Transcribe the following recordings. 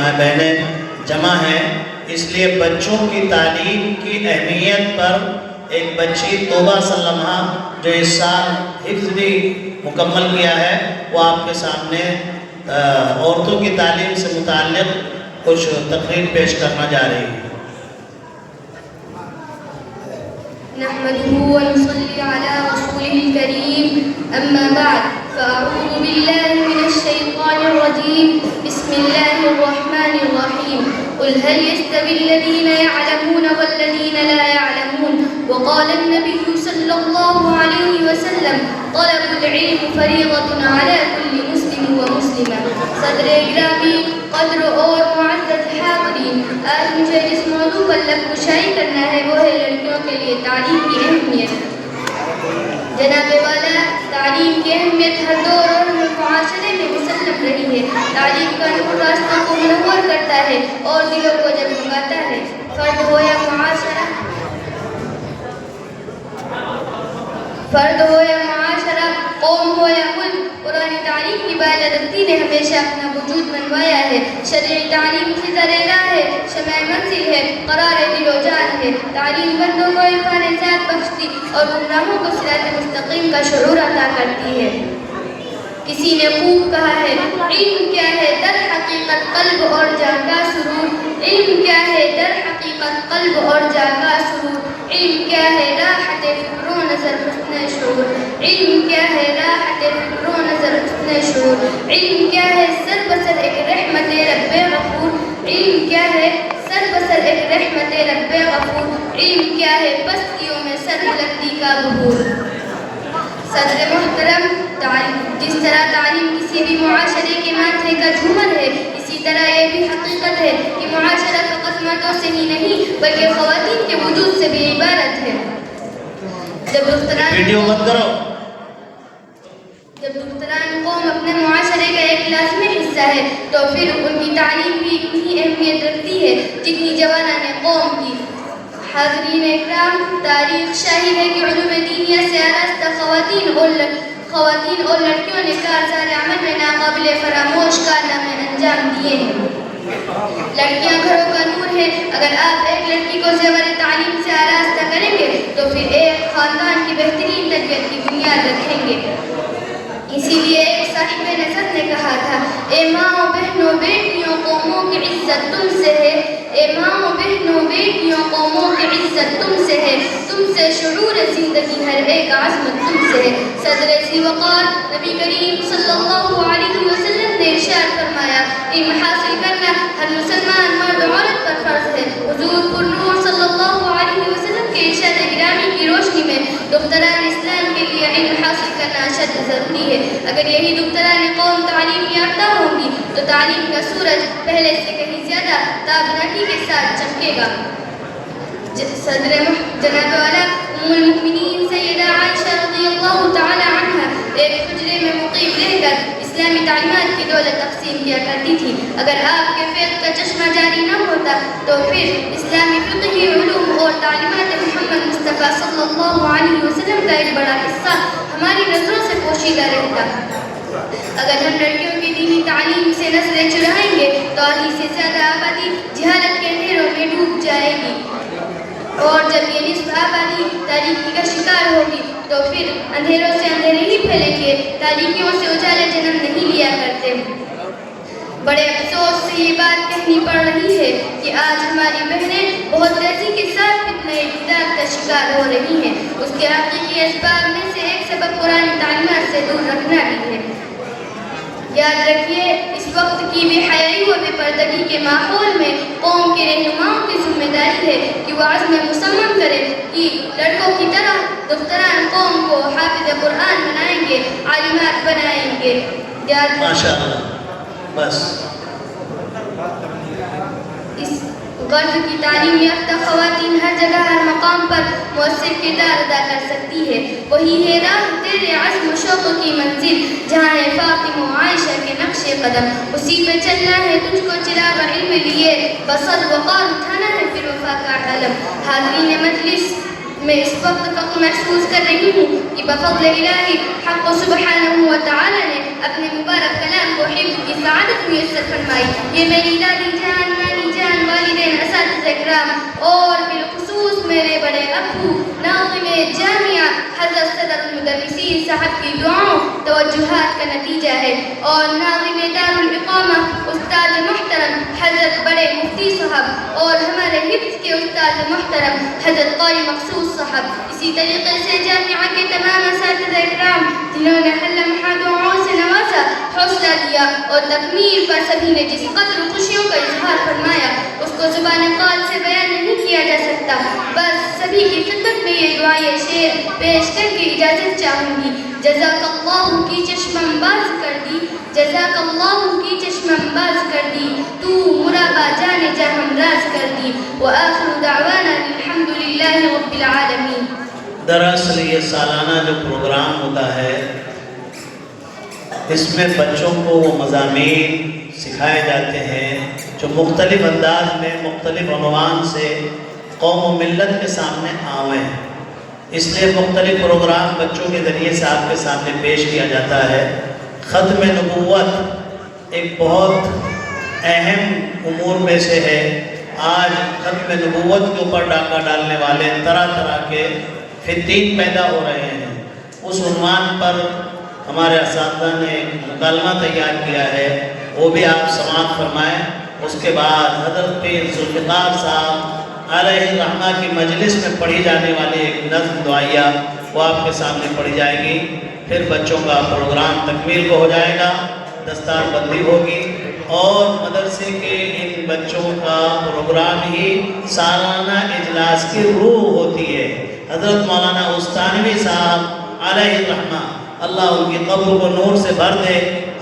ماں بہنیں جمع ہیں، اس لیے بچوں کی تعلیم کی اہمیت پر ایک بچی توبہ سلمہ جو اس سال حفظ بھی مکمل کیا ہے، وہ آپ کے سامنے عورتوں کی تعلیم سے متعلق کچھ تقریر پیش کرنا جا رہی ہے۔ نحمده ونصلي على رسوله الكريم أما بعد فأعوذ بالله من الشيطان الرجيم بسم الله الرحمن الرحيم قل هل يستوي الذين يعلمون والذين لا يعلمون وقال النبي صلى الله عليه وسلم طلب العلم فريضة على كل مسلم ومسلمة۔ صدر گرامی، قدر اور معزز حاضرین، آج مجھے جس موضوع پر لبگشائی کرنا ہے وہ ہے لڑکیوں کے لیے تعلیم کی اہمیت۔ جناب والا، تعلیم کی اہمیت ہر دور اور معاشرے میں مسلم رہی ہے۔ تعلیم کا نور راستوں کو منور کرتا ہے اور دلوں کو جگمگاتا ہے۔ فرد ہو یا معاشرہ، قوم ہو یا ملک، قرآن تعلیم کی بالادستی نے ہمیشہ اپنا وجود منوایا ہے۔ شرعی تعلیم خضر راہ ہے، شمع منزل ہے، قرار دل و جان ہے۔ تعلیم بندوں کو عرفان ذات بخشتی اور گمراہوں کو صراط مستقیم کا شعور عطا کرتی ہے۔ کسی نے خوب کہا ہے، علم کیا ہے در حقیقت قلب اور جان کا سرور۔ علم کیا ہے در حقیقت قلب اور جان کا سرور۔ علم کیا ہے راحت فکر و نظر حسن شعور۔ علم کیا ہے راحت فکر و نظر حسن شعور۔ علم کیا ہے سر بسر ایک رحمت رب غفور۔ علم کیا ہے سر بسر ایک رحمت رب غفور۔ علم کیا ہے پستیوں میں سر بلندی کا ظہور۔ صدر محترم، جس طرح تعلیم کسی بھی معاشرے کے ماتھے کا جھومر ہے، اسی طرح یہ بھی حقیقت ہے کہ معاشرہ فقط مردوں سے ہی نہیں بلکہ خواتین کے وجود سے بھی عبارت ہے۔ جب دختران قوم اپنے معاشرے کا ایک لازمی حصہ ہے تو پھر ان کی تعلیم بھی اتنی اہمیت رکھتی ہے جتنی جوانان قوم کی۔ حاضرین اکرام، تاریخ شاہد ہے کہ علوم دینیہ سے آراستہ خواتین اور لڑکیوں نے کارزار عمل میں ناقابل فراموش کارنامے انجام دیے ہیں۔ لڑکیاں گھروں کا نور ہے۔ اگر آپ ایک لڑکی کو زیور تعلیم سے آراستہ کریں گے تو پھر ایک خاندان کی بہترین تربیت کی بنیاد رکھیں گے۔ اسی لیے ایک صاحب نظر نے کہا تھا، اے ماں بہنوں بیٹیوں قوموں کی عزت تم سے ہے۔ اے ماں بہنوں بیٹیوں قوموں کی عزت تم سے ہے، تم سے شعور زندگی ہر ایک عظمت تم سے ہے۔ صدر ذی وقار نبی کریم صلی اللہ علیہ وسلم نے ارشاد فرمایا، علم حاصل کرنا ہر مسلمان مرد و عورت پر فرض ہے۔ حضور پر نور صلی اللہ علیہ وسلم کے ارشاد گرامی کی روشنی میں دختران اسلام کے لیے علم حاصل کرنا اشد ضروری ہے۔ اگر یہی دختران قوم تعلیم یافتہ ہوں گی تو تعلیم کا سورج پہلے سے کہیں زیادہ تابناکی کے ساتھ چمکے گا۔ صدر جناب والا، ام المؤمنین سیدہ عائشہ رضی اللہ تعالی عنہ ایک حجرے میں مقیم رہ کر اسلامی تعلیمات کی دولت تقسیم کیا کرتی تھی۔ اگر آپ کے فیض کا چشمہ جاری نہ ہوتا تو پھر اسلامی فقہی علوم اور تعلیمات محمد مصطفیٰ صلی اللہ علیہ وسلم کا ایک بڑا حصہ ہماری نظروں سے پوشیدہ رہتا۔ اگر ہم لڑکیوں کی دینی تعلیم سے نسلیں چرائیں گے تو آدھی سے زیادہ آبادی جہالت کے اندھیروں میں ڈوب جائے گی، اور جب یہ نصف آبادی تاریکی کا شکار ہوگی تو پھر اندھیروں سے اندھیرے ہی پھیلیں گے، تاریکیوں سے اجالے جنم نہیں لیا کرتے۔ بڑے افسوس سے یہ بات کہنی پڑ رہی ہے کہ آج ہماری بہنیں بہت تیزی کے ساتھ فتنہ ارتداد کا شکار ہو رہی ہیں۔ اس کے حقیقی اسباب میں سے ایک سبب قرآن تعلیمات سے دور رکھنا بھی ہے۔ یاد رکھیے، اس وقت کی بے حیائی و بے پردگی کے ماحول میں قوم کے رہنماؤں کی ذمہ داری ہے کہ وہ عزم مصمم کریں کہ لڑکوں کی طرح دختران قوم کو حافظ قرآن بنائیں گے، عالمات بنائیں گے۔ ماشاءاللہ، بس اس غرض کی تعلیم یافتہ خواتین ہر جگہ ہر مقام پر مؤثر کردار ادا کر سکتی ہے۔ وہی ہے راہ تیرے عزم و شوق کی منزل، جہاں ہے فاطمہ و عائشہ کے نقش قدم، اسی پہ چلنا ہے تجھ کو چراغ علم لیے، بصد وقار اٹھانا ہے پھر وفا کا علم۔ حاضرین مجلس، میں اس وقت محسوس کر رہی ہوں کہ بفضل الہی حق سبحانہ و تعالی نے اپنے مبارک کلام کو حفظ کی سعادت میسر فرمائی۔ یہ میری دادی اکرام اور بالخصوص میرے بڑے ابو ناظم جامعہ حضرت صدر المدرسین صاحب کی دعاؤں توجہات کا نتیجہ ہے، اور ناظم دار الاقامہ استاد محترم حضرت بڑے مفتی صاحب اور ہمارے حفظ کے استاد محترم حضرت قاری مقصود صاحب، اسی طریقے سے جامعہ کے تمام اساتذہ اکرام جنہوں نے حل محا دعاؤں سے نوازا، حوصلہ دیا اور تکمیل پر سبھی نے جس قدر خوشیوں کا اظہار فرمایا اس کو زبان قال سے بیان نہیں کیا جا سکتا۔ بس سبھی کی خدمت میں یہ دعائے شعر پیش کر کے اجازت چاہوں گی۔ جزاک اللہ کی چشمم باز کر دی، جزاک اللہ کی چشمم باز کر دی، تو مرابا جانے جا ہم راز کر دی، وآخر دعوانا الحمدللہ رب العالمین۔ دراصل یہ سالانہ جو پروگرام ہوتا ہے اس میں بچوں کو وہ مضامین سکھائے جاتے ہیں جو مختلف انداز میں مختلف عنوان سے قوم و ملت کے سامنے آویں ہیں، اس لیے مختلف پروگرام بچوں کے ذریعے سے آپ کے سامنے پیش کیا جاتا ہے۔ ختم نبوت ایک بہت اہم امور میں سے ہے۔ آج ختم نبوت کے اوپر ڈاکہ ڈالنے والے طرح طرح کے فتین پیدا ہو رہے ہیں۔ اس عنوان پر ہمارے اساتذہ نے مکالمہ تیار کیا ہے، وہ بھی آپ سماعت فرمائیں۔ اس کے بعد حضرت پیر ذوالفقار صاحب علیہ الرحمہ کی مجلس میں پڑھی جانے والی ایک نظم دعائیہ وہ آپ کے سامنے پڑھی جائے گی، پھر بچوں کا پروگرام تکمیل کو ہو جائے گا، دستار بندی ہوگی، اور مدرسے کے ان بچوں کا پروگرام ہی سالانہ اجلاس کی روح ہوتی ہے۔ حضرت مولانا استانوی صاحب علیہ الرحمہ اللہ ان کی قبر کو نور سے بھر دے،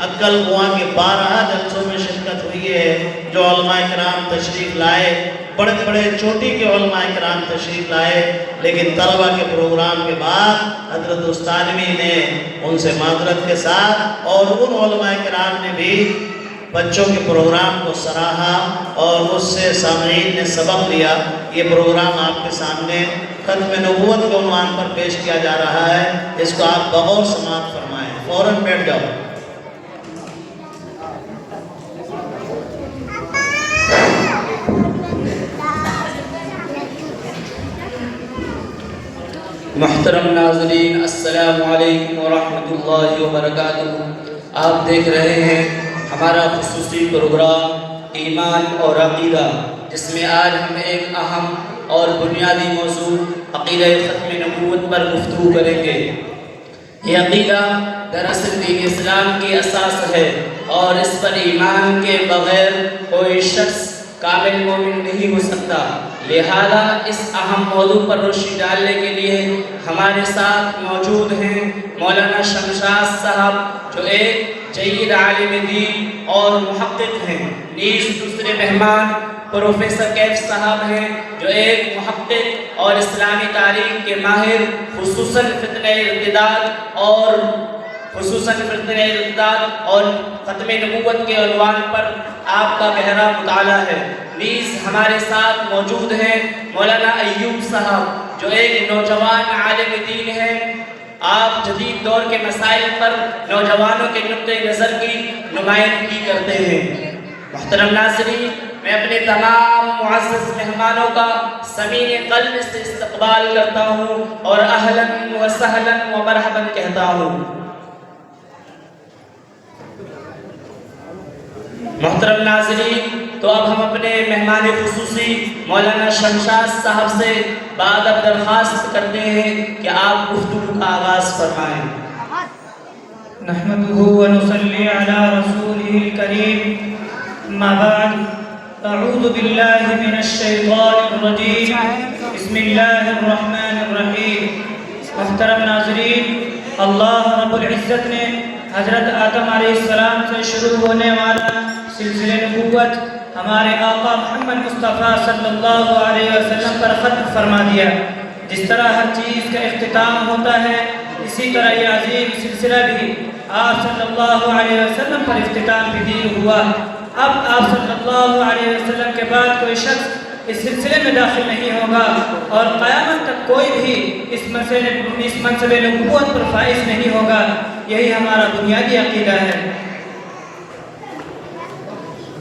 عقل کنواں کے 12 جلسوں میں شرکت ہوئی ہے، جو علماء کرام تشریف لائے، بڑے بڑے چوٹی کے علماء کرام تشریف لائے، لیکن طلبہ کے پروگرام کے بعد حضرت استانوی نے ان سے معذرت کے ساتھ اور ان علماء کرام نے بھی بچوں کے پروگرام کو سراہا اور اس سے سامعین نے سبق لیا۔ یہ پروگرام آپ کے سامنے ختم نبوت کے عنوان پر پیش کیا جا رہا ہے، اس کو آپ بغور سماعت فرمائیں۔ فوراً بیٹھ جاؤ۔ محترم ناظرین، السلام علیکم ورحمۃ اللہ وبرکاتہ۔ آپ دیکھ رہے ہیں ہمارا خصوصی پروگرام ایمان اور عقیدہ، جس میں آج ہم ایک اہم اور بنیادی موضوع عقیدہ ختم نبوت پر گفتگو کریں گے۔ یہ عقیدہ دراصل دین اسلام کی اساس ہے اور اس پر ایمان کے بغیر کوئی شخص کامل مومن نہیں ہو سکتا۔ لہذا اس اہم موضوع پر روشنی ڈالنے کے لیے ہمارے ساتھ موجود ہیں مولانا شمشاد صاحب، جو ایک جید عالم دین اور محقق ہیں۔ نیز دوسرے مہمان پروفیسر کیف صاحب ہیں، جو ایک محقق اور اسلامی تاریخ کے ماہر، خصوصاً فتنہ ارتداد اور ختم نبوت کے عنوان پر آپ کا گہرا مطالعہ ہے۔ نیز ہمارے ساتھ موجود ہیں مولانا ایوب صاحب، جو ایک نوجوان عالم دین ہیں۔ آپ جدید دور کے مسائل پر نوجوانوں کے نقطۂ نظر کی نمائندگی کرتے ہیں۔ محترم ناظرین، میں اپنے تمام معزز مہمانوں کا سمین قلب سے استقبال کرتا ہوں اور اہلاً و سہلاً و مرحباً کہتا ہوں۔ محترم ناظرین، تو اب ہم اپنے مہمان خصوصی مولانا شمشاد صاحب سے بادب درخواست کرتے ہیں کہ آپ گفتگو کا آغاز فرمائیں۔ نحمده ونصلي على رسوله الكريم، اما بعد، اعوذ بالله من الشیطان الرجیم، بسم اللہ الرحمن الرحیم۔ محترم ناظرین، اللہ رب العزت نے حضرت آدم علیہ السلام سے شروع ہونے والا سلسلہ نبوت ہمارے آقا محمد مصطفیٰ صلی اللہ علیہ وسلم پر ختم فرما دیا۔ جس طرح ہر چیز کا اختتام ہوتا ہے، اسی طرح یہ عظیم سلسلہ بھی آپ صلی اللہ علیہ وسلم پر اختتام پذیر ہوا۔ اب آپ صلی اللہ علیہ وسلم کے بعد کوئی شخص اس سلسلے میں داخل نہیں ہوگا اور قیامت تک کوئی بھی اس منصب نبوت پر فائز نہیں ہوگا۔ یہی ہمارا بنیادی عقیدہ ہے۔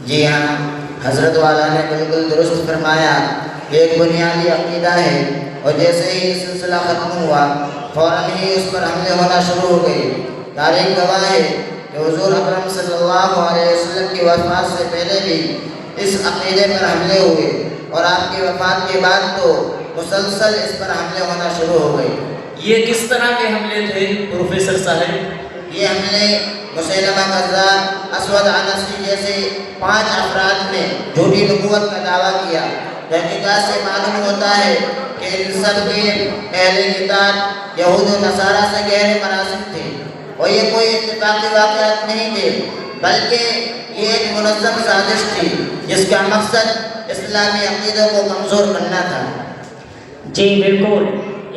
جی ہاں، حضرت والا نے بالکل درست فرمایا۔ ایک بنیادی عقیدہ ہے، اور جیسے ہی یہ سلسلہ ختم ہوا فوراً ہی اس پر حملے ہونا شروع ہو گئے۔ تاریخ گواہ ہے کہ حضور اکرم صلی اللہ علیہ وسلم کی وفات سے پہلے بھی اس عقیدے پر حملے ہوئے، اور آپ کی وفات کے بعد تو مسلسل اس پر حملے ہونا شروع ہو گئے۔ یہ کس طرح کے حملے تھے پروفیسر صاحب؟ یہ حملے مسیلمہ کذاب، اسود عنسی جیسے 5 افراد نے جھوٹی نبوت کا دعویٰ کیا۔ تحقیقات سے معلوم ہوتا ہے کہ ان سب کے اہل کتاب یہود و نصارہ سے گہرے مناسب تھے، اور یہ کوئی اتفاقی واقعات نہیں تھے، بلکہ یہ ایک منظم سازش تھی جس کا مقصد اسلامی عقیدوں کو کمزور کرنا تھا۔ جی بالکل،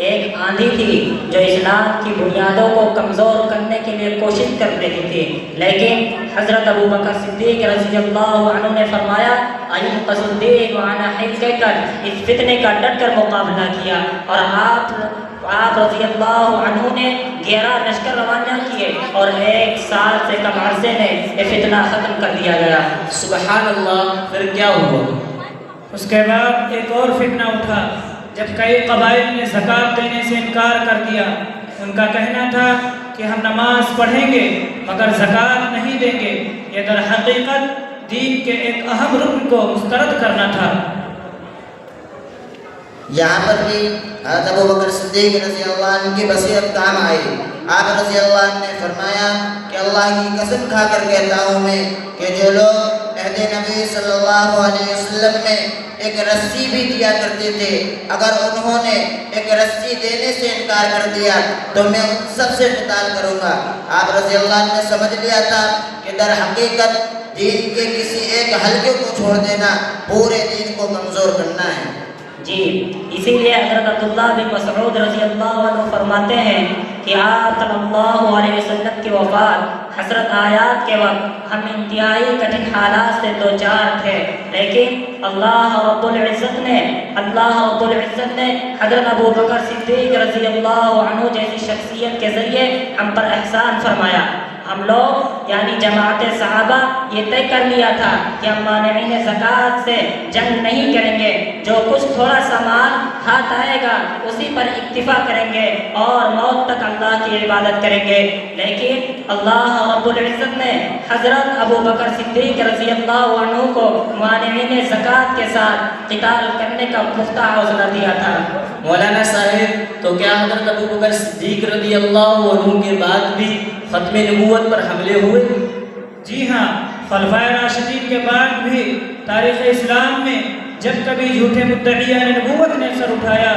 ایک آندھی تھی جو اسلام کی بنیادوں کو کمزور کرنے کے لیے کوشش کر رہی تھی، لیکن حضرت ابو بکر صدیق رضی اللہ عنہ نے فرمایا ایوقظ الدین وعن حلقہ، اس فتنے کا ڈٹ کر مقابلہ کیا، اور آپ رضی اللہ عنہ نے 11 لشکر روانہ کیے، اور 1 سال سے کم عرصے میں یہ فتنہ ختم کر دیا گیا۔ سبحان اللہ، پھر کیا ہوا؟ اس کے بعد ایک اور فتنہ اٹھا جب کئی قبائل نے زکوٰۃ دینے سے انکار کر دیا۔ ان کا کہنا تھا کہ ہم نماز پڑھیں گے مگر زکوٰۃ نہیں دیں گے۔ یہ در حقیقت دین کے ایک اہم رکن کو مسترد کرنا تھا۔ یہاں پر بھی حضرت ابو بکر صدیق رضی اللہ عنہ کی بصیرت کام آئی۔ آپ رضی اللہ عنہ نے فرمایا کہ اللہ کی قسم کھا کر کہتا ہوں میں کہ جو لوگ عہد نبی صلی اللہ علیہ وسلم میں ایک رسی بھی دیا کرتے تھے، اگر انہوں نے ایک رسی دینے سے انکار کر دیا تو میں ان سب سے قتال کروں گا۔ آپ رضی اللہ عنہ نے سمجھ لیا تھا کہ در حقیقت دین کے کسی ایک حلقے کو چھوڑ دینا پورے دین کو کمزور کرنا ہے۔ جی اسی لیے حضرت عبداللہ بن مسعود رضی اللہ عنہ فرماتے ہیں کہ آپ صلی اللہ علیہ وسلم کی وفات حسرت آیات کے وقت ہم انتہائی کٹھن حالات سے دوچار تھے، لیکن اللہ رب العزت نے حضرت ابو بکر صدیق رضی اللہ عنہ جیسی شخصیت کے ذریعے ہم پر احسان فرمایا۔ ہم لوگ یعنی جماعت صحابہ یہ طے کر لیا تھا کہ ہم مانعین زکوٰۃ سے جنگ نہیں کریں گے، جو کچھ تھوڑا سا مال ہاتھ آئے گا اسی پر اکتفا کریں گے اور موت تک اللہ کی عبادت کریں گے۔ لیکن اللہ رب العزت نے حضرت ابو بکر صدیق رضی اللہ عنہ کو مانعین زکوٰۃ کے ساتھ قتال کرنے کا پختہ حوصلہ دیا تھا۔ مولانا صاحب، تو کیا حضرت ابو بکر صدیق رضی اللہ عنہ کے بعد بھی ختم نبوت پر حملے ہوئے؟ جی ہاں، خلفائے راشدین کے بعد بھی تاریخ اسلام میں جب کبھی جھوٹے مدعیان نبوت نے سر اٹھایا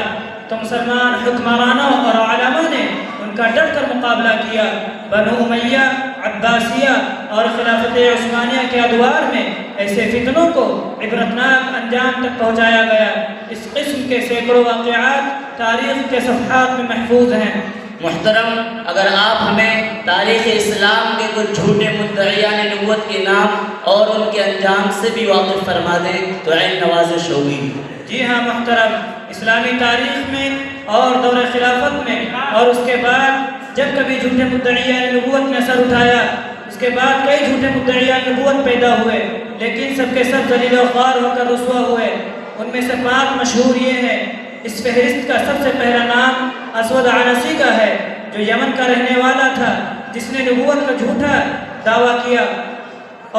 تو مسلمان حکمرانوں اور علماء نے ان کا ڈٹ کر مقابلہ کیا۔ بنو امیہ، عباسیہ اور خلافت عثمانیہ کے ادوار میں ایسے فتنوں کو عبرتناک انجام تک پہنچایا گیا۔ اس قسم کے سینکڑوں واقعات تاریخ کے صفحات میں محفوظ ہیں۔ محترم، اگر آپ ہمیں تاریخ اسلام کے کچھ جھوٹے مدعیان نبوت کے نام اور ان کے انجام سے بھی واقف فرما دیں تو عین نوازش ہوگی۔ جی ہاں محترم، اسلامی تاریخ میں اور دور خلافت میں اور اس کے بعد جب کبھی جھوٹے مدعیان نبوت نے سر اٹھایا، اس کے بعد کئی جھوٹے مدعیان نبوت پیدا ہوئے، لیکن سب کے سب ذلیل و خوار ہو کر رسوا ہوئے۔ ان میں سے 5 مشہور یہ ہیں۔ اس فہرست کا سب سے پہلا نام اسود عنسی کا ہے، جو یمن کا رہنے والا تھا، جس نے نبوت کا جھوٹا دعویٰ کیا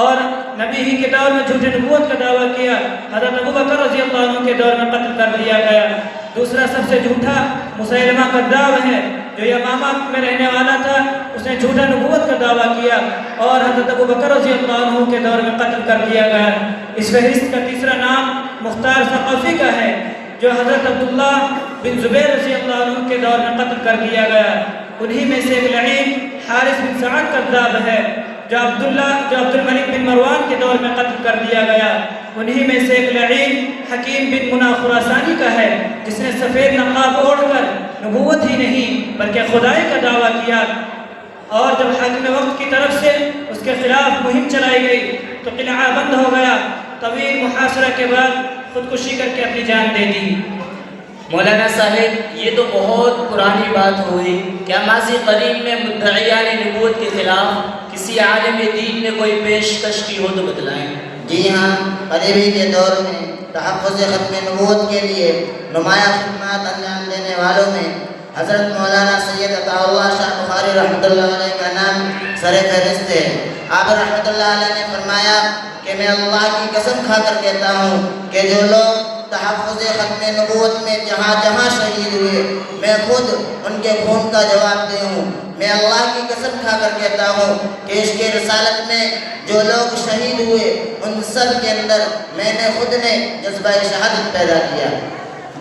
اور نبی ہی کے دور میں جھوٹے نبوت کا دعویٰ کیا۔ حضرت ابو بکر رضی اللہ عنہ کے دور میں قتل کر دیا گیا۔ دوسرا سب سے جھوٹا مسیلمہ کذاب ہے، جو یمامہ میں رہنے والا تھا، اس نے جھوٹا نبوت کا دعویٰ کیا اور حضرت ابو بکر رضی اللہ عنہ کے دور میں قتل کر دیا گیا۔ اس فہرست کا تیسرا نام مختار ثقفی کا ہے، جو حضرت عبداللہ بن زبیر رضی اللہ عنہ کے دور میں قتل کر دیا گیا۔ انہی میں سے ایک لعین حارث بن سعد کذاب ہے، جو عبد الملک بن مروان کے دور میں قتل کر دیا گیا۔ انہی میں سے ایک لعین حکیم بن منا خراسانی کا ہے، جس نے سفید نقاب اوڑھ کر نبوت ہی نہیں بلکہ خدائی کا دعویٰ کیا، اور جب حاکم وقت کی طرف سے اس کے خلاف مہم چلائی گئی تو قلعہ بند ہو گیا۔ طویل محاصرہ کے بعد خودکشی کر کے اپنی جان دے دی۔ مولانا صاحب، یہ تو بہت پرانی بات ہوئی، کیا ماضی قریب میں مدعیان نبوت کے خلاف کسی عالم دین نے کوئی پیشکش کی ہو تو بتلائیں۔ جی ہاں، قریبی کے دور میں تحفظ ختم نبوت کے لیے نمایاں خدمات انجام دینے والوں میں حضرت مولانا سید عطا اللہ شاہ بخاری رحمۃ اللہ علیہ کا نام سر فہرست ہے۔ آپ رحمۃ اللہ علیہ نے فرمایا کہ میں اللہ کی قسم کھا کر کہتا ہوں کہ جو لوگ تحفظ ختم نبوت میں جہاں جہاں شہید ہوئے، میں خود ان کے خون کا جواب دے ہوں۔ میں اللہ کی قسم کھا کر کہتا ہوں کہ عشق رسالت میں جو لوگ شہید ہوئے ان سب کے اندر میں نے خود نے جذبہ شہادت پیدا کیا۔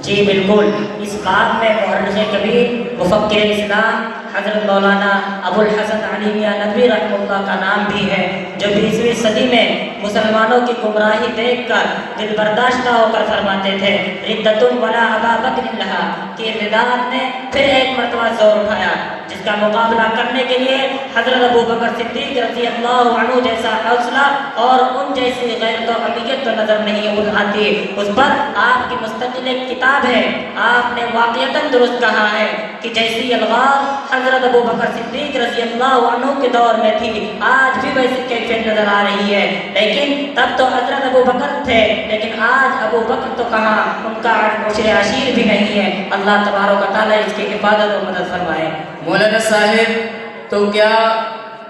جی بالکل، اس بات میں مورخ کبیر مفکر اسلام حضرت مولانا ابو الحسن علی میاں ندوی رحمہ اللہ کا نام بھی ہے، جو 20ویں صدی میں مسلمانوں کی گمراہی دیکھ کر دل برداشتہ ہو کر فرماتے تھے ردۃ ولا ابا بکر لہا، کہ ردات نے پھر ایک مرتبہ زور اٹھایا، جس کا مقابلہ کرنے کے لیے حضرت ابو بکر صدیق رضی اللہ عنہ جیسا حوصلہ اور ان جیسی غیرت و عقیدت تو نظر نہیں آتی۔ اس پر آپ کی مستقل ایک کتاب ہے۔ آپ نے واقعتاً درست کہا ہے کہ جیسی الغام حضرت ابو بکر صدیق رضی اللہ عنہ کے دور میں تھی، آج بھی ویسی کیفیت نظر آ رہی ہے، لیکن تب تو حضرت ابو بکر تھے، لیکن آج ابو بکر تو کہاں، ان کا عشر عشیر بھی نہیں ہے۔ اللہ تبارک و تعالیٰ اس کی حفاظت و مدد فرمائے۔ مولانا صاحب، تو کیا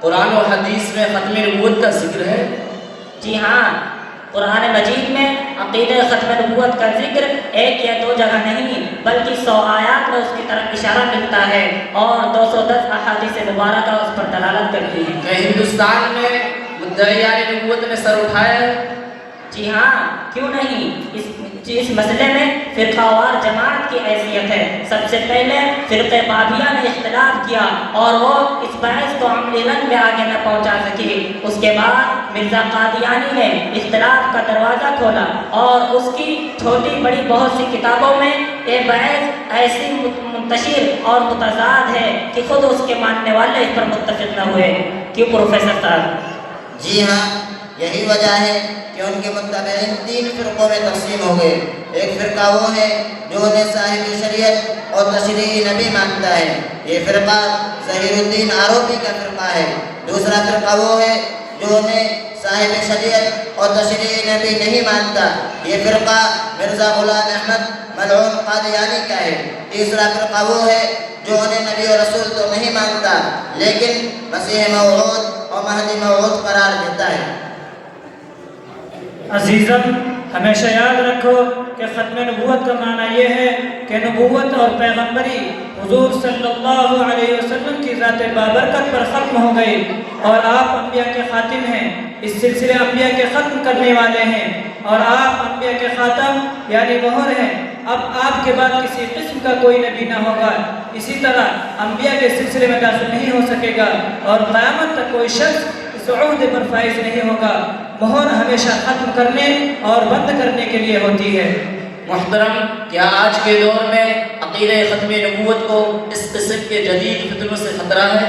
قرآن و حدیث میں ختم نبوت کا ذکر ہے؟ جی ہاں، قرآن مجید میں عقیدہ ختم نبوت کا ذکر ایک یا دو جگہ نہیں بلکہ 100 آیات میں اس کی طرف اشارہ ملتا ہے اور 210 احادیث مبارکہ اس پر دلالت کرتی ہیں۔ کہ ہندوستان میں مدعیان نبوت نے سر اٹھایا ہے؟ جی ہاں، کیوں نہیں۔ اس مسئلے میں فرقہ وار جماعت کی حیثیت ہے۔ سب سے پہلے فرقہ بابیہ نے اختلاف کیا اور وہ اس بحث کو عملی رنگ میں آگے نہ پہنچا سکی۔ اس کے بعد مرزا قادیانی نے اختلاف کا دروازہ کھولا اور اس کی چھوٹی بڑی بہت سی کتابوں میں یہ بحث ایسی منتشر اور متضاد ہے کہ خود اس کے ماننے والے اس پر متفق نہ ہوئے۔ کیوں پروفیسر صاحب؟ جی ہاں، یہی وجہ ہے کہ ان کے متبعین 3 فرقوں میں تقسیم ہو گئے۔ ایک فرقہ وہ ہے جو انہیں صاحب شریعت اور تشریع نبی مانتا ہے، یہ فرقہ ظہیر الدین آروبی کا فرقہ ہے۔ دوسرا فرقہ وہ ہے جو انہیں صاحب شریعت اور تشریع نبی نہیں مانتا، یہ فرقہ مرزا غلام احمد ملعون قادیانی کا ہے۔ تیسرا فرقہ وہ ہے جو انہیں نبی و رسول تو نہیں مانتا لیکن مسیح موعود اور مہدی موعود قرار دیتا ہے۔ عزیزم، ہمیشہ یاد رکھو کہ ختم نبوت کا معنی یہ ہے کہ نبوت اور پیغمبری حضور صلی اللہ علیہ وسلم کی ذات بابرکت پر ختم ہو گئی اور آپ انبیاء کے خاتم ہیں، اس سلسلے انبیاء کے ختم کرنے والے ہیں اور آپ انبیاء کے خاتم یعنی مہر ہیں۔ اب آپ کے بعد کسی قسم کا کوئی نبی نہ ہوگا، اسی طرح انبیاء کے سلسلے میں داخل نہیں ہو سکے گا اور قیامت تک کوئی شخص اس عہدے پر فائز نہیں ہوگا۔ مہر ہمیشہ ختم کرنے اور بند کرنے کے لیے ہوتی ہے۔ محترم، کیا آج کے دور میں عقیدہ ختم نبوت کو اس قسم کے جدید فتنوں سے خطرہ ہے؟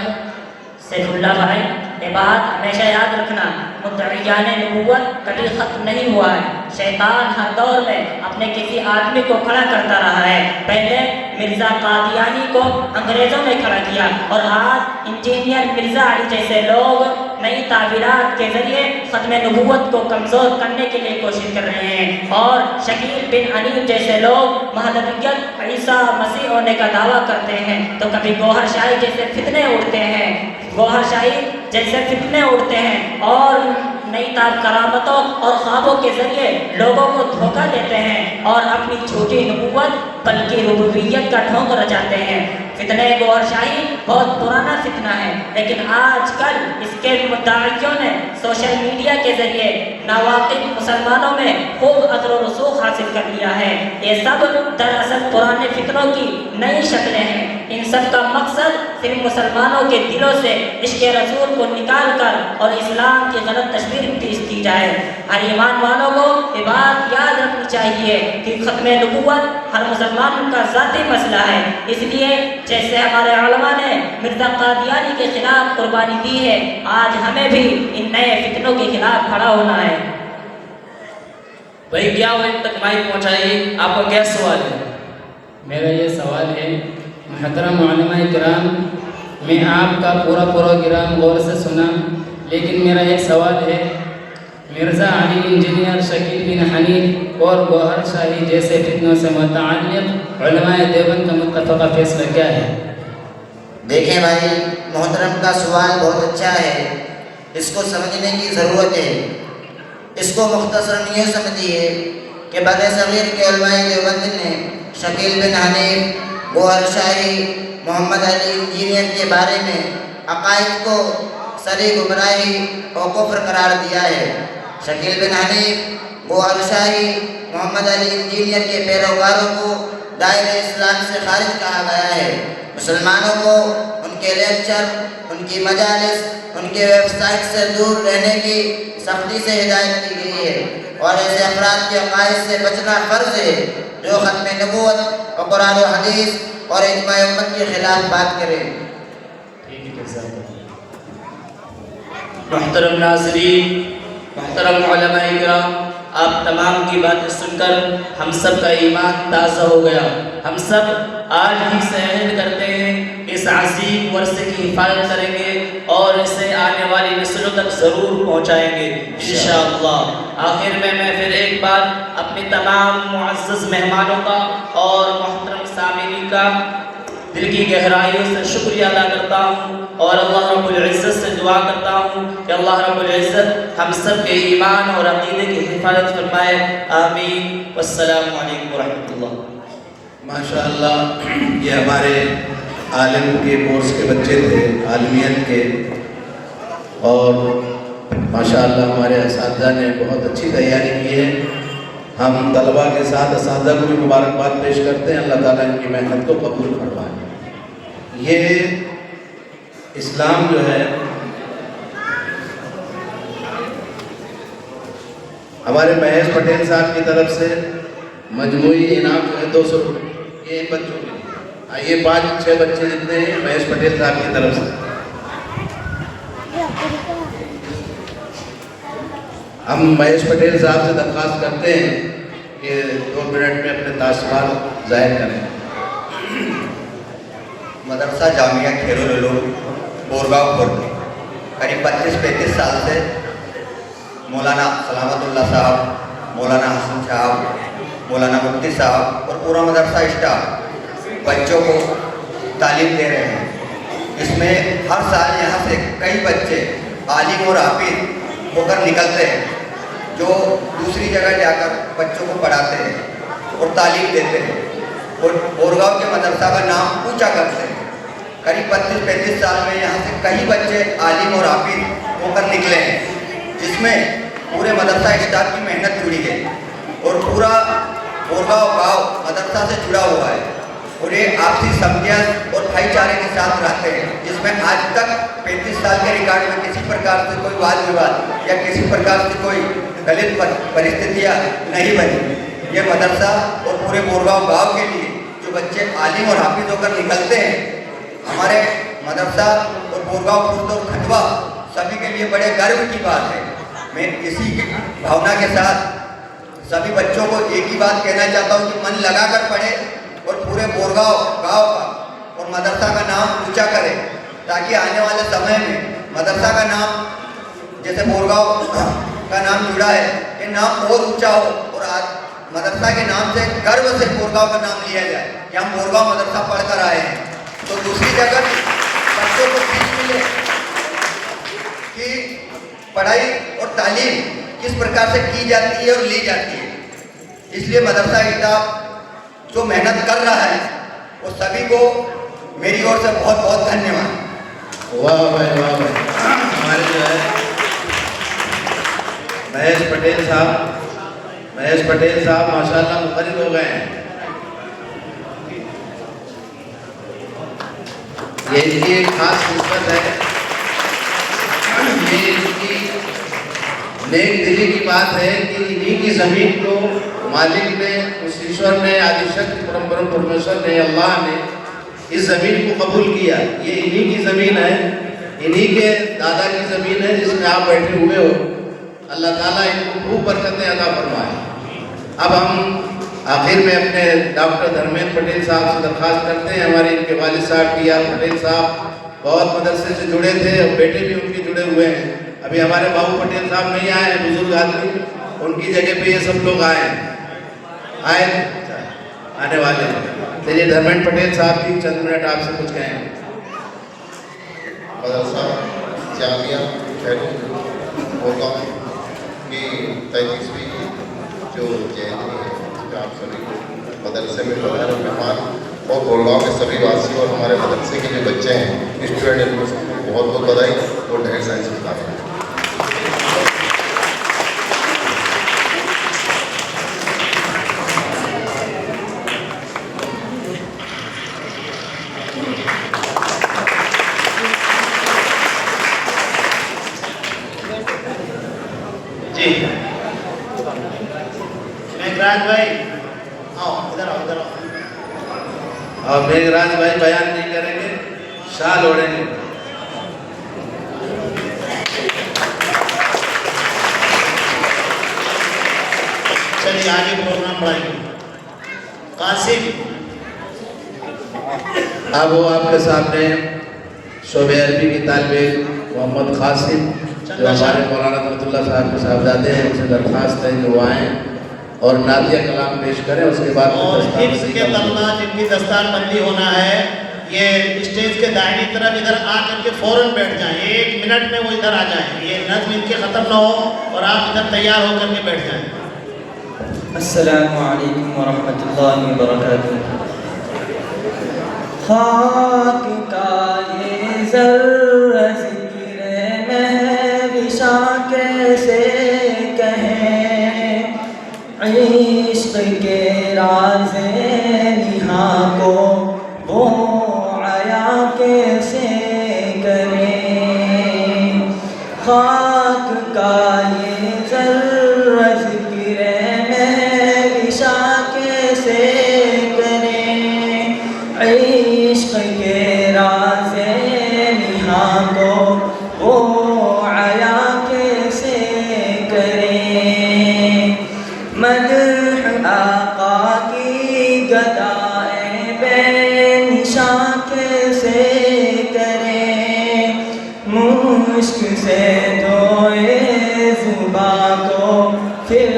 سیف اللہ بھائی، یہ بات ہمیشہ یاد رکھنا، مدعیان نبوت کبھی ختم نہیں ہوا ہے۔ شیطان ہر دور میں اپنے کسی آدمی کو کھڑا کرتا رہا ہے۔ پہلے مرزا قادیانی کو انگریزوں نے کھڑا کیا اور آج انجینئر مرزا علی جیسے لوگ نئی تعبیرات کے ذریعے ختم نبوت کو کمزور کرنے کے لیے کوشش کر رہے ہیں اور شکیل بن انیب جیسے لوگ مہدویت عیسیٰ مسیح ہونے کا دعویٰ کرتے ہیں، تو کبھی گوہر شاہی جیسے فتنے اڑتے ہیں، گوہر شاہی جیسے فتنے اڑتے ہیں اور نئی کرامتوں اور خوابوں کے ذریعے لوگوں کو دھوکہ دیتے ہیں اور اپنی جھوٹی نبوت بلکہ ربوبیت کا ڈھونگ رچاتے ہیں۔ فتنہ گوہر شاہی بہت پرانا فتنہ ہے، لیکن آج کل اس کے مدعیوں نے سوشل میڈیا کے ذریعے ناواقف مسلمانوں میں خوب اثر و رسوخ حاصل کر لیا ہے۔ یہ سب دراصل پرانے فتنوں کی نئی شکلیں ہیں۔ ان سب کا مقصد صرف مسلمانوں کے دلوں سے عشق رسول کو نکال کر اور اسلام کی غلط تصویر پیش کی جائے۔ ہر ایمان والوں کو یہ بات یاد رکھنی چاہیے کہ ختم نبوت ہر مسلمان کا ذاتی مسئلہ ہے، اس لیے جیسے ہمارے علماء نے مرزا قادیانی کے خلاف قربانی دی ہے، آج ہمیں بھی ان نئے فتنوں کے خلاف کھڑا ہونا ہے۔ بھائی کیا وہ تک مائک پہنچائیے، آپ کا کیا سوال ہے؟ میرا یہ سوال ہے، محترم علماء کرام، میں آپ کا پورا پروگرام غور سے سنا، لیکن میرا ایک سوال ہے، مرزا علی انجینئر شکیل بن حنیف اور گوہر شاہی جیسے فتنوں سے متعلق علماء دیوبند کا متفقہ فیصلہ کیا ہے؟ دیکھیں بھائی محترم کا سوال بہت اچھا ہے، اس کو سمجھنے کی ضرورت ہے۔ اس کو مختصراً یہ سمجھیے کہ بر صغیر کے علماء دیوبند نے شکیل بن حنیف، گوہر شاہی، محمد علی انجینئر کے بارے میں عقائد کو سری گمراہی اور کفر قرار دیا ہے۔ شکیل بن حنیف، گوہر شاہی، محمد علی انجینئر کے پیروکاروں کو دائرہ اسلام سے خارج کہا گیا ہے۔ مسلمانوں کو ان کے لیکچر، ان کی مجالس، ان کے ویب سائٹ سے دور رہنے کی سختی سے ہدایت کی گئی ہے، اور ایسے افراد کے عقائد سے بچنا فرض ہے جو ختم نبوت اور قرآن و حدیث اور اجماع امت کے خلاف بات کریں۔ محترم ناظرین، محترم علماء کرام، آپ تمام کی باتیں سن کر ہم سب کا ایمان تازہ ہو گیا۔ ہم سب آج ہی سے عہد کرتے ہیں کہ اس عظیم ورثے کی حفاظت کریں گے اور اسے آنے والی نسلوں تک ضرور پہنچائیں گے انشاءاللہ۔ آخر میں پھر ایک بار اپنے تمام معزز مہمانوں کا اور محترم سامعین کا دل کی گہرائیوں سے شکریہ ادا کرتا ہوں اور اللہ رب العزت سے دعا کرتا ہوں کہ اللہ رب العزت ہم سب کے ایمان اور عقیدے کی حفاظت فرمائے، آمین۔ والسلام علیکم ورحمۃ اللہ۔ ماشاءاللہ، یہ ہمارے عالم کے کورس کے بچے تھے، عالمیت کے، اور ماشاءاللہ ہمارے اساتذہ نے بہت اچھی تیاری کی ہے۔ ہم طلباء کے ساتھ اساتذہ کو بھی مبارکباد پیش کرتے ہیں، اللہ تعالیٰ ان کی محنت کو قبول فرمائے۔ یہ اسلام جو ہے ہمارے مہیش پٹیل صاحب کی طرف سے مجموعی انعام جو ہے 200 روپے، یہ ان بچوں کے لیے، یہ 5-6 بچے جتنے ہیں مہیش پٹیل صاحب کی طرف سے۔ ہم مہیش پٹیل صاحب سے درخواست کرتے ہیں کہ 2 منٹ میں اپنے تاثرات ظاہر کریں۔ مدرسہ جامعہ کھیرولولو بورگاؤں خورد، قریب 25-35 سال سے مولانا سلامت اللہ صاحب، مولانا حسن صاحب، مولانا مفتی صاحب اور پورا مدرسہ اسٹاف بچوں کو تعلیم دے رہے ہیں۔ اس میں ہر سال یہاں سے کئی بچے عالم اور حافظ ہو کر نکلتے ہیں، جو دوسری جگہ جا کر بچوں کو پڑھاتے ہیں اور تعلیم دیتے ہیں اور بورگاؤں کے مدرسہ کا نام اونچا کرتے ہیں۔ قریب 25-35 سال میں یہاں سے کئی بچے عالم اور حافظ ہو کر نکلے ہیں، جس میں پورے مدرسہ اسٹاف کی محنت جڑی ہے اور پورا بورگاؤں گاؤں مدرسہ سے جڑا ہوا ہے، اور یہ آپسی سمجھیت اور بھائی چارے کے ساتھ رہتے ہیں، جس میں آج تک 35 سال کے ریکارڈ میں کسی پرکار سے کوئی واد وواد یا کسی پرکار سے کوئی غلط پرستتیاں نہیں بنی۔ یہ مدرسہ اور پورے بورگاؤں گاؤں کے لیے جو بچے عالم اور حافظ ہو کر نکلتے ہیں، ہمارے مدرسہ اور بورگاؤں خورد اور کھنڈوا سبھی کے لیے بڑے گرو کی بات ہے۔ میں اسی کی بھاونا کے ساتھ سبھی بچوں کو ایک ہی بات کہنا چاہتا ہوں کہ من لگا کر پڑھے اور پورے بورگاؤں گاؤں کا اور مدرسہ کا نام اونچا کرے، تاکہ آنے والے سمے میں مدرسہ کا نام، جیسے بورگاؤں کا نام جڑا ہے، یہ نام اور اونچا ہو اور آج مدرسہ کے نام سے گرو سے بورگاؤں کا نام لیا جائے کہ ہم بورگاؤں مدرسہ پڑھ کر آئے ہیں، تو دوسری جگہ بچوں کو سیکھ ملے کہ پڑھائی اور تعلیم کس پرکار سے کی جاتی ہے اور لی جاتی ہے۔ اس لیے مدرسہ اسٹاف جو محنت کر رہا ہے وہ سبھی کو میری اور سے بہت بہت دھنیہ واد۔ واہ بھائی، واہ بھائی، ہمارے جو ہے مہیش پٹیل صاحب ماشاءاللہ منفرد ہو گئے ہیں۔ یہ ان کی ایک خاص نسبت ہے، یہ ان کی نیک دلی کی بات ہے کہ انہی کی زمین کو مالک نے، اس ایشور نے، آدی شکتی پرمپرم پرمیشور نے، اللہ نے اس زمین کو قبول کیا۔ یہ انہی کی زمین ہے، انہی کے دادا کی زمین ہے جس میں آپ بیٹھے ہوئے ہو۔ اللہ تعالیٰ ان کو خوب برکتیں عطا فرمائے۔ اب ہم آخر میں اپنے ڈاکٹر دھرمیندر پٹیل صاحب سے درخواست کرتے ہیں، ہمارے ان کے والد صاحب ٹی آر پٹیل صاحب بہت مدرسے سے جڑے تھے اور بیٹے بھی ان کے جڑے ہوئے ہیں، ابھی ہمارے باؤ پٹیل صاحب نہیں آئے ہیں، بزرگ آدمی، ان کی جگہ پہ یہ سب لوگ آئے آنے والے ہیں. چلیے دھرمین پٹیل صاحب بھی چند منٹ آپ سے کچھ کہیں. مدرسہ جامعہ کھیلوں پروگرام کی 33ویں جو جینتی ہے اس میں آپ سبھی کو مدرسے میں بغیر مہمان اور گولگاؤں کے سبھی واسی اور ہمارے مدرسے کے جو بچے ہیں اسٹوڈنٹ ان کو سب کو بہت بہت بدائی اور ڈھیر ساری سلام. جی میگراج بھائی آؤ ادھر آؤ ادھر آؤ. اور میگراج بھائی بیان نہیں کریں گے، شال اوڑھیں گے. چلیے آگے پروگرام بڑھائیں گے. قاسم اب وہ آپ کے سامنے شعبہ عربی کی طالب علم محمد قاسم جو ہمارے مولانا رحمۃ اللہ صاحب کے صاحبزادے ہیں، ان سے درخواست ہے کہ وہ آئیں اور نعتیہ کلام پیش کریں. اس کے بعد اور حفظ کے طلبہ جن کی دستار بندی ہونا ہے یہ اسٹیج کے دائنی طرف ادھر آ کر کے فوراً بیٹھ جائیں. 1 منٹ میں وہ ادھر آ جائیں، یہ نظم ان کے ختم نہ ہو اور آپ ادھر تیار ہو کر کے بیٹھ جائیں. السلام علیکم ورحمۃ اللہ وبرکاتہ. خاک کا یہ ذرہ ذکر مہوشاں کیسے کہیں، عشق کے راز نہاں کو وہ عیا کیسے کریں. خاک کا یہ ذرہ ذکر مہوشاں کیسے کریں، عشق کے راز نہاں کو وہ عیا کیسے کریں. مدح آقا کی گدائیں بے نشاں کیسے کریں، مشک سے دھوئے زباں کو پھر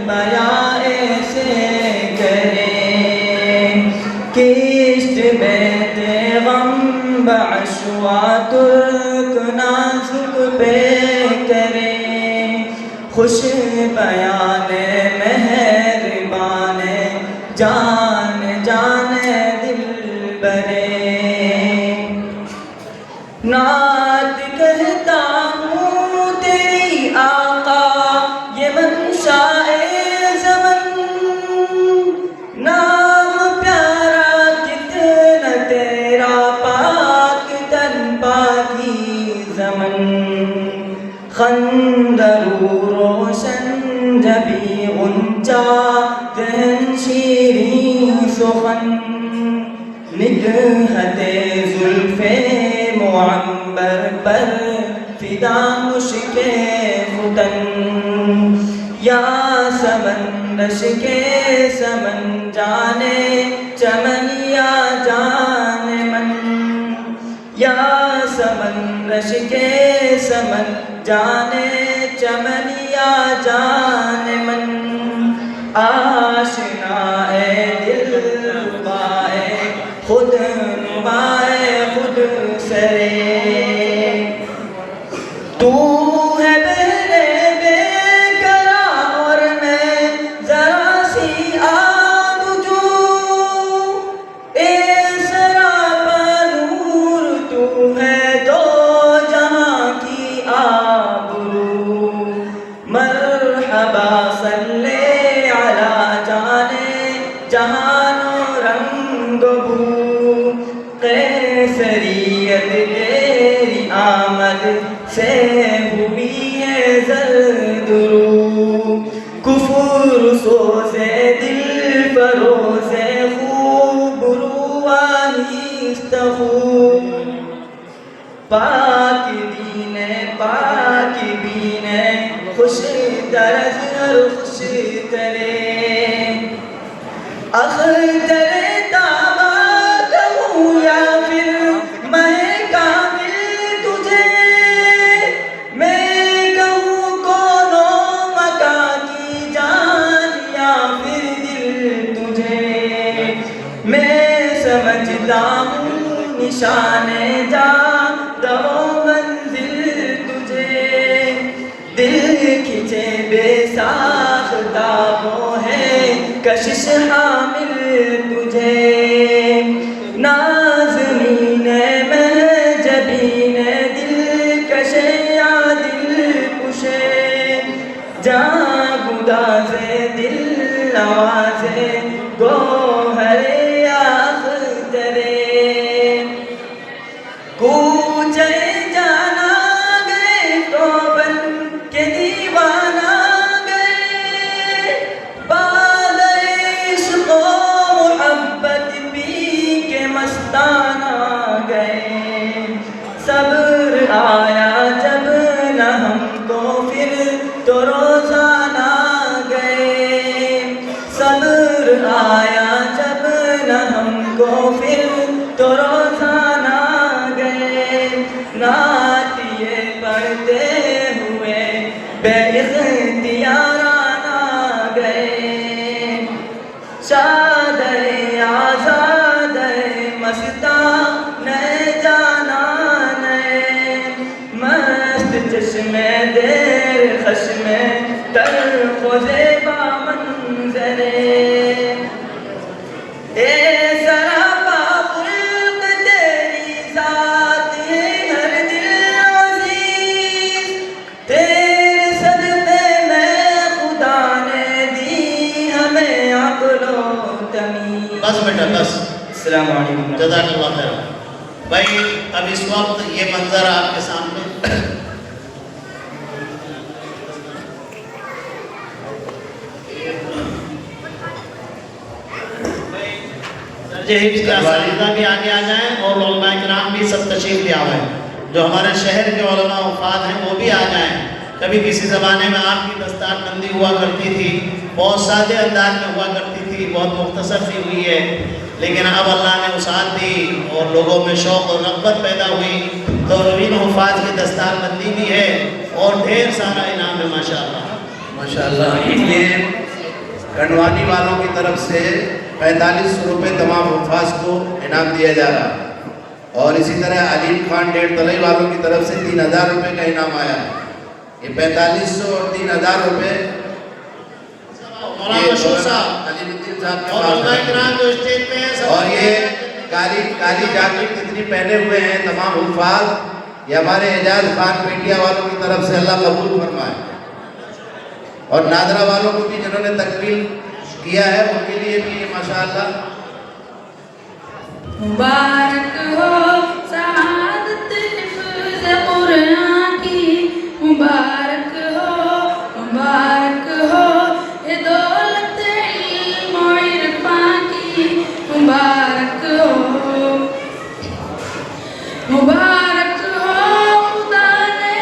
بیاں ایسے کریں. کشت بیت غم بعشوا ترک نازک پہ کریں، خوش بیان مہربان جان جان دل برے. نعت کہتا ہوں تیری آقا یہ منشاء زمن، نام پیارا کتنا تیرا پاک تن پاکی زمن. خندر روشن جبی غنچا ذہن شیریں سخن، نگہت زلف معمبر پر فدا مشک فتن. یا سمن رش کے سمن جانے چمن یا جان من، یا سمن رش کے سمن جانے چمن یا جان من. آشنا اے دل ربائے خود نمائے خود سرے، تو ہے بہرے بے کرا اور میں ذرا سی آرزو، اے سراپا نور تو ہے دو جہاں کی آبرو. مرحبا صلی علی جانے جہان و رنگ بو، قیصریت تیری آمد سے ہوئی ہے زرد رو. کفر سوزے دل فروزے خوب روانیست خوب، پاک بینے خوش درز ہر خوش کرے. اختر داماد ہوں یا پھر میں کامل تجھے، میں بجتا ہوں نشان جا دو منزل تجھے، دل کھچے بے ساختہ وہ ہے کشش حامل تجھے، نازنین مہجبین دل کشے یا دل کشے، جاں گدازے دل نوازے گوہر اخترے، کوچے جانا گئے تو بن کے دیوانہ گئے، بعد عشق و محبت پی کے مستانہ گئے، صبر آیا جب نہ ہم کو پھر تو روزانہ گئے، صبر آیا جب نہ ہم کو پھر تو روزانہ گئے، نعتیے پڑھتے ہوئے بے اختیارانہ گئے، شادر آزاد مستان جانا نئے، مست چشمے دیر خشمے تلخ و زیبا منظرے، اے سراپا خلق تیری ذات ہے ہر دل عزیز، تیرے صدقے میں خدا نے دی ہمیں عقل و تمیز۔ بس بیٹا بس، السلام علیکم۔ جزاک اللہ خیر۔ بھائی اب اس وقت یہ منظر آپ کے سامنے درجہ حفظ کے اساتذہ بھی آگے آ جائیں اور علماء کرام بھی سب تشریف لے آئیں، جو ہمارے شہر کے علماء وفاد ہیں وہ بھی آ جائیں۔ کبھی کسی زمانے میں آپ کی دستار بندی ہوا کرتی تھی، بہت سادے انداز میں ہوا کرتی تھی، بہت مختصر سی ہوئی ہے، لیکن اب اللہ نے وسعت دی اور لوگوں میں شوق اور رغبت پیدا ہوئی، تو روین حفاظ کی دستار بندی بھی ہے اور ڈھیر سارا انعام ہے ماشاءاللہ۔ ماشاءاللہ۔ اس لیے کنڈوانی والوں کی طرف سے 4500 روپے تمام حفاظ کو انعام دیا جا رہا ہے، اور اسی طرح علیم خان ڈیڑھ تلئی والوں کی طرف سے 3000 روپے کا انعام آیا ہے۔ یہ 4500 اور 3000 روپے مولانا مشہور صاحب علیم الدین صاحب کے اور پاس علماء ہے۔ کرام جو اسٹیج پہ ہیں، اور یہ کالی جاکٹ جتنی پہنے ہوئے ہیں تمام حفاظ، یہ ہمارے اعجاز خان پیٹیا والوں کی طرف سے اللہ قبول فرمائے، اور نادرہ والوں کو بھی جنہوں نے تکمیل کیا ہے ان کے لیے بھی ماشاءاللہ۔ مبارک ہو سعادت حفظ قرآن کی، مبارک ہو یہ دولت علم و عرفان کی، مبارک ہو خدا نے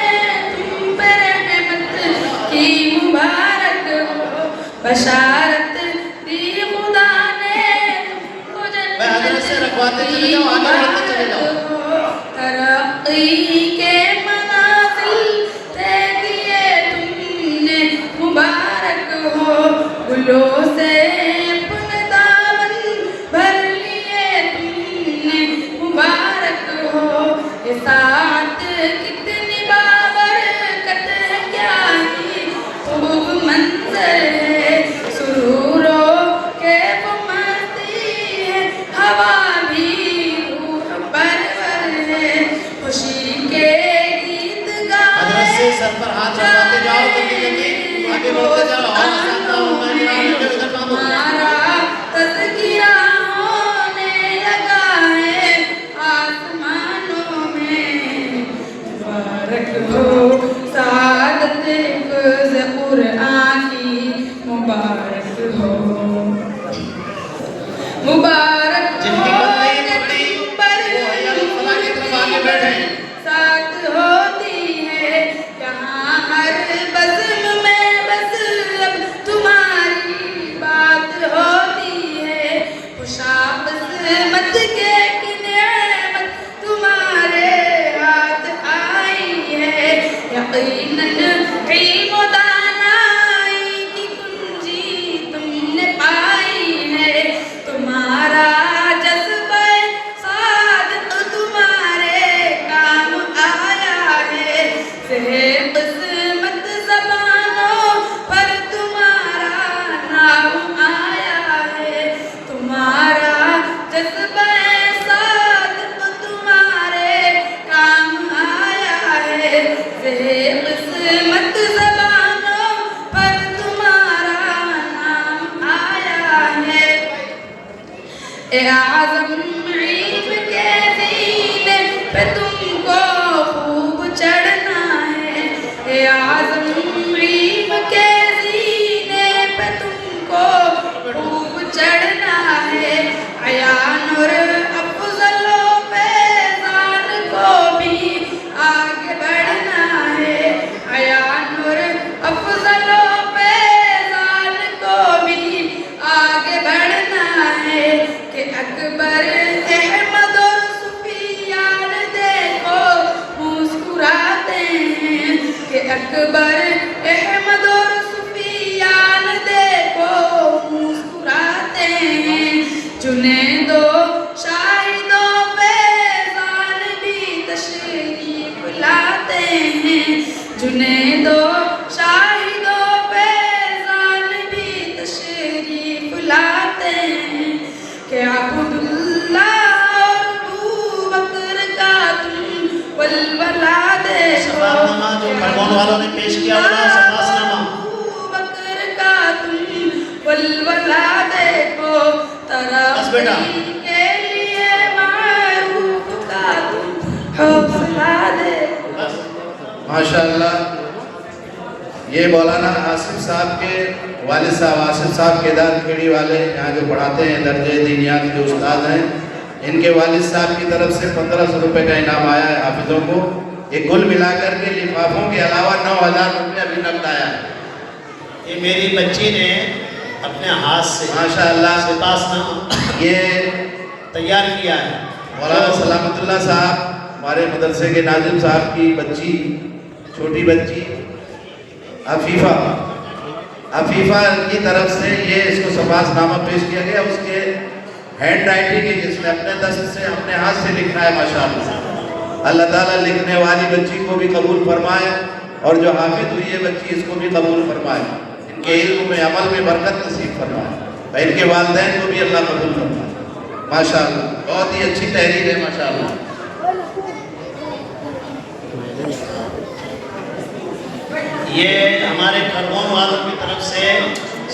تم پہ رحمت کی، مبارک ہو بشارت دی خدا نے تم کو میں حضرت سے رکھواتے چلے جاؤ، آگے بڑھتے چلے جاؤ۔ ترقی کے منازل طے کیے تم نے، مبارک ہو گلوں سے اپنے دامن بھر لیے تم نے، مبارک ہو یہ ساعت کتنی بابرکت ہے، کیا ہی خوب منظر ہے، سروروں کے وہ مستی ہے، ہوا بھی روح پرور ہے، خوشی کے گیت حضرت سے سر پر ہاتھ چڑھاتے جاؤ، آگے بڑھتے جاؤ، ہمارا تذکرہ ہونے لگا ہے آسمانوں میں، مبارک ہو سعادت حفظ قرآن کی، مبارک ہو مبارک جن کی بات نہیں پڑی وہ حیال فلاح کی طرف آگے بیٹھے، ساتھ ہوتی ہے یہاں ہر بزم میں، بس اب تمہاری بات ہوتی ہے، خوشاب قسمت کے کی نعمت تمہارے ہاتھ آئی ہے، یقیناً علم و دانائی کی کنجی تم نے پائی ہے، تمہارا جذبہ اے اعظم علم کے زینے پہ تم کو خوب چڑھنا ہے، اے اعظم علم کے زینے پہ تم کو خوب چڑھنا ہے، عیان اور افضل و فیضان کو بھی آگے بڑھنا ہے، عیان اور افضل و فیضان کو بھی آگے بڑھنا ہے، کہ اکبر احمد اور سفیان دیکھو مسکراتے ہیں، کہ اکبر احمد اور سفیان دیکھو مسکراتے ہیں، جنید و شاہد و فیضان بھی تشریف لاتے ہیں، جنید و شاہد و فیضان بھی تشریف لاتے ہیں، کہ عبداللہ اور ابو بکر کا تم ولولہ دیکھو، سفارنامہ جو کھڑگون والوں نے پیش کیا ہونا سفارنامہ ابو بکر کا تم ولولہ دیکھو، ترقی کے لیے معروف کا تم حوصلہ دیکھو۔ ماشاءاللہ یہ مولانا آصف صاحب کے والد صاحب آصف صاحب کیدار کھیڑی والے یہاں جو پڑھاتے ہیں درجہ دینیات کے استاد ہیں، ان کے والد صاحب کی طرف سے 1500 روپے کا انعام آیا ہے حافظوں کو، یہ کل ملا کر کے لفافوں کے علاوہ 9000 روپے ابھی نقد آیا ہے۔ یہ میری بچی نے اپنے ہاتھ سے ماشاءاللہ سپاسنامہ یہ تیار کیا ہے۔ مولانا سلامت اللہ صاحب ہمارے مدرسے کے ناظم صاحب کی بچی، چھوٹی بچی عفیفہ کی طرف سے یہ اس کو سپاس نامہ پیش کیا گیا، اس کے ہینڈ رائٹنگ ہے جس نے اپنے دست سے اپنے ہاتھ سے لکھا ہے ماشاءاللہ۔ اللہ تعالیٰ لکھنے والی بچی کو بھی قبول فرمائے اور جو حافظ ہوئی ہے بچی اس کو بھی قبول فرمائے، ان کے علم میں عمل میں برکت نصیب فرمائے، اور ان کے والدین کو بھی اللہ قبول فرمائے ماشاءاللہ۔ بہت ہی اچھی تحریر ہے ماشاءاللہ۔ یہ ہمارے کھڑگون والوں کی طرف سے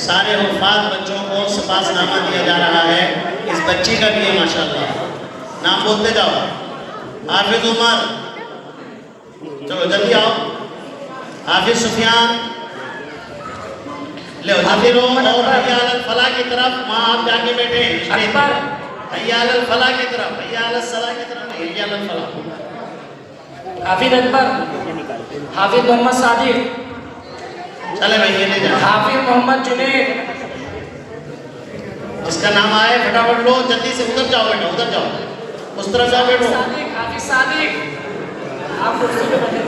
سارے حفاظ بچوں کو سپاسنامہ دیا جا رہا ہے، اس بچی کا بھی ہے ماشاءاللہ۔ نام بولتے جاؤ۔ حافظ عمر، چلو جلدی آؤ۔ حافظ سفیان، لے حافظ عمر اور حیا علی الفلاح کی طرف، وہاں آپ جا کے بیٹھے ہیں، حیا علی الفلاح کی طرف، حیا علی الصلاح کی طرف، حیا علی الفلاح۔ حافظ اکبر، حافظ محمد صادق، چلے بھائی یہ لے جائیں۔ حافظ محمد جنید، جس کا نام آئے پھٹافٹ لو، جلدی سے ادھر جاؤ بیٹھو، ادھر جاؤ، اس طرف جاؤ بیٹھو۔ حافظ صادق، آپ کرسی پہ بیٹھے۔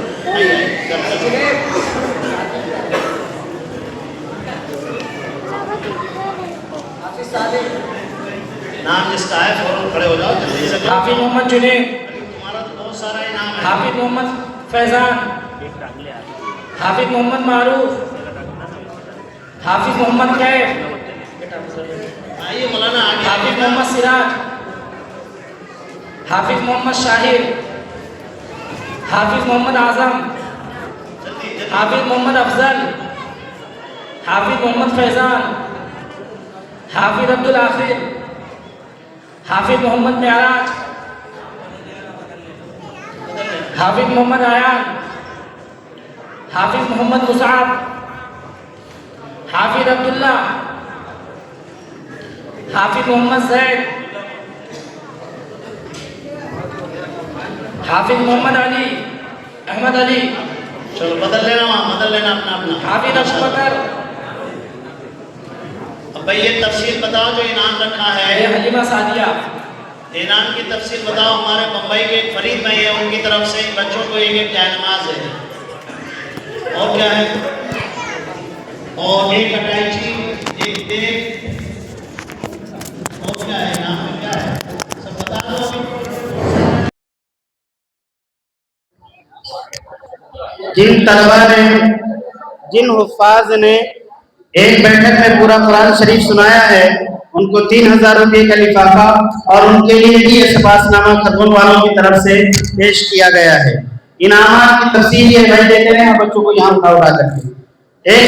حافظ صادق، نام جس کا ہے فوراً کھڑے ہو جاؤ جلدی سے۔ حافظ محمد جنید، تمہارا تو بہت سارا انعام ہے۔ حافظ محمد فیضان، حافظ محمد معروف، حافظ محمد کیف، آئیے مولانا آگے۔ حافظ محمد سراج، حافظ محمد شاہد، حافظ محمد اعظم، حافظ محمد افضل، حافظ محمد فیضان، حافظ عبدالآخر، حافظ محمد معراج، حافظ محمد عیان، حافظ محمد مصعب، حافظ عبداللہ، حافظ محمد زید، حافظ محمد علی، احمد علی، چلو بدل لینا وہاں، بدل لینا اپنا اپنا۔ حافظ ابو بکر، اب بھائی یہ تفصیل بتاؤ جو انعام رکھا ہے، یہ حلیمہ سعدیہ۔ انعام کی تفصیل بتاؤ۔ ہمارے بمبئی کے ایک فرید بھائی ہیں، ان کی طرف سے بچوں کو ایک جائے نماز ہے، اور کیا ہے، اور ایک اٹائچی، ایک بیگ، اور کیا ہے، انعام میں کیا ہے، سب بتا دو۔ جن طلبہ نے، جن حفاظ نے ایک بیٹھک میں پورا قرآن شریف سنایا ہے، ان کو 3000 روپے کا لفافہ اور ان کے لیے بھی یہ سپاسنامہ کھڑگون والوں کی طرف سے پیش کیا گیا ہے۔ انعامات کی تفصیل یہ بھائی دیتے ہیں، بچوں کو یہاں اٹھا کر کے ایک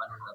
5000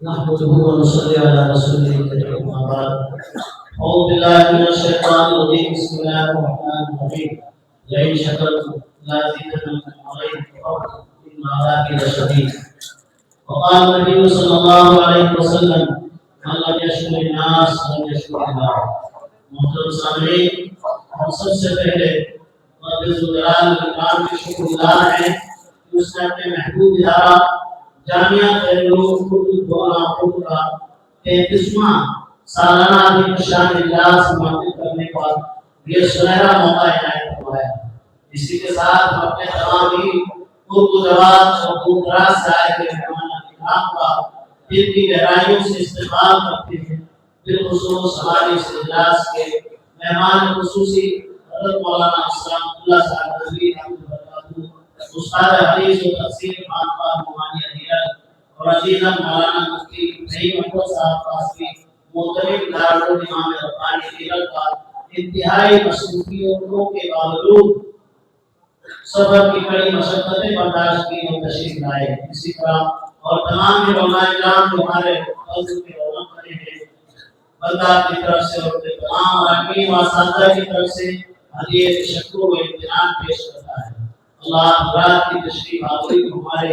نحمده ونصلي على رسوله الكريم أما بعد أعوذ بالله من الشيطان الرجيم بسم الله الرحمن الرحيم لئن شكرتم لأزيدنكم ولئن كفرتم إن عذابي لشديد وقال النبي صلى الله عليه وسلم من لم يشكر الناس لم يشكر الله. محترم سامعین، ہم سب سے پہلے رب ذوالجلال والاکرام کے شکر گزار ہیں کہ اس نے اپنے محبوب ادارہ جامعہ خیرالعلوم اردو دورہ اردو کا 33واں سالانہ دن شان اجلاس منعقد کرنے کا یہ سنہرا موقع عنایت فرمایا۔ اسی کے ساتھ ہم اپنے تمام ہی اردو جواد اور دور دراز سے آئے ہوئے مہمان اکرام کا دل کی گہرائیوں سے استقبال کرتے ہیں۔ بالخصوص ہمارے اس اجلاس کے مہمان خصوصی حضرت مولانا سلامتاللہ صاحب نظری رحمۃ اللہ استاد حدیث و تفسیر خانقاہ نعمانیہ دیگر اور عزیزم مولانا مفتی نعیم احمد صاحب قاسمی محترم دارالعلوم امام ربانی دیگر کا انتہائی مصروفیتوں کے باوجود سفر کی کڑی مشقتیں برداشت کی اور تشریف لائے۔ اسی طرح اور تمام علماء کرام جو ہمارے حضور کے رونق کھڑے ہیں، بندہ کی طرف سے اور تمام اراکین و اساتذہ کی طرف سے ہدیہ شکر و امتنان پیش کرتا ہے۔ اللہ رات کی تشریف آوری کو ہمارے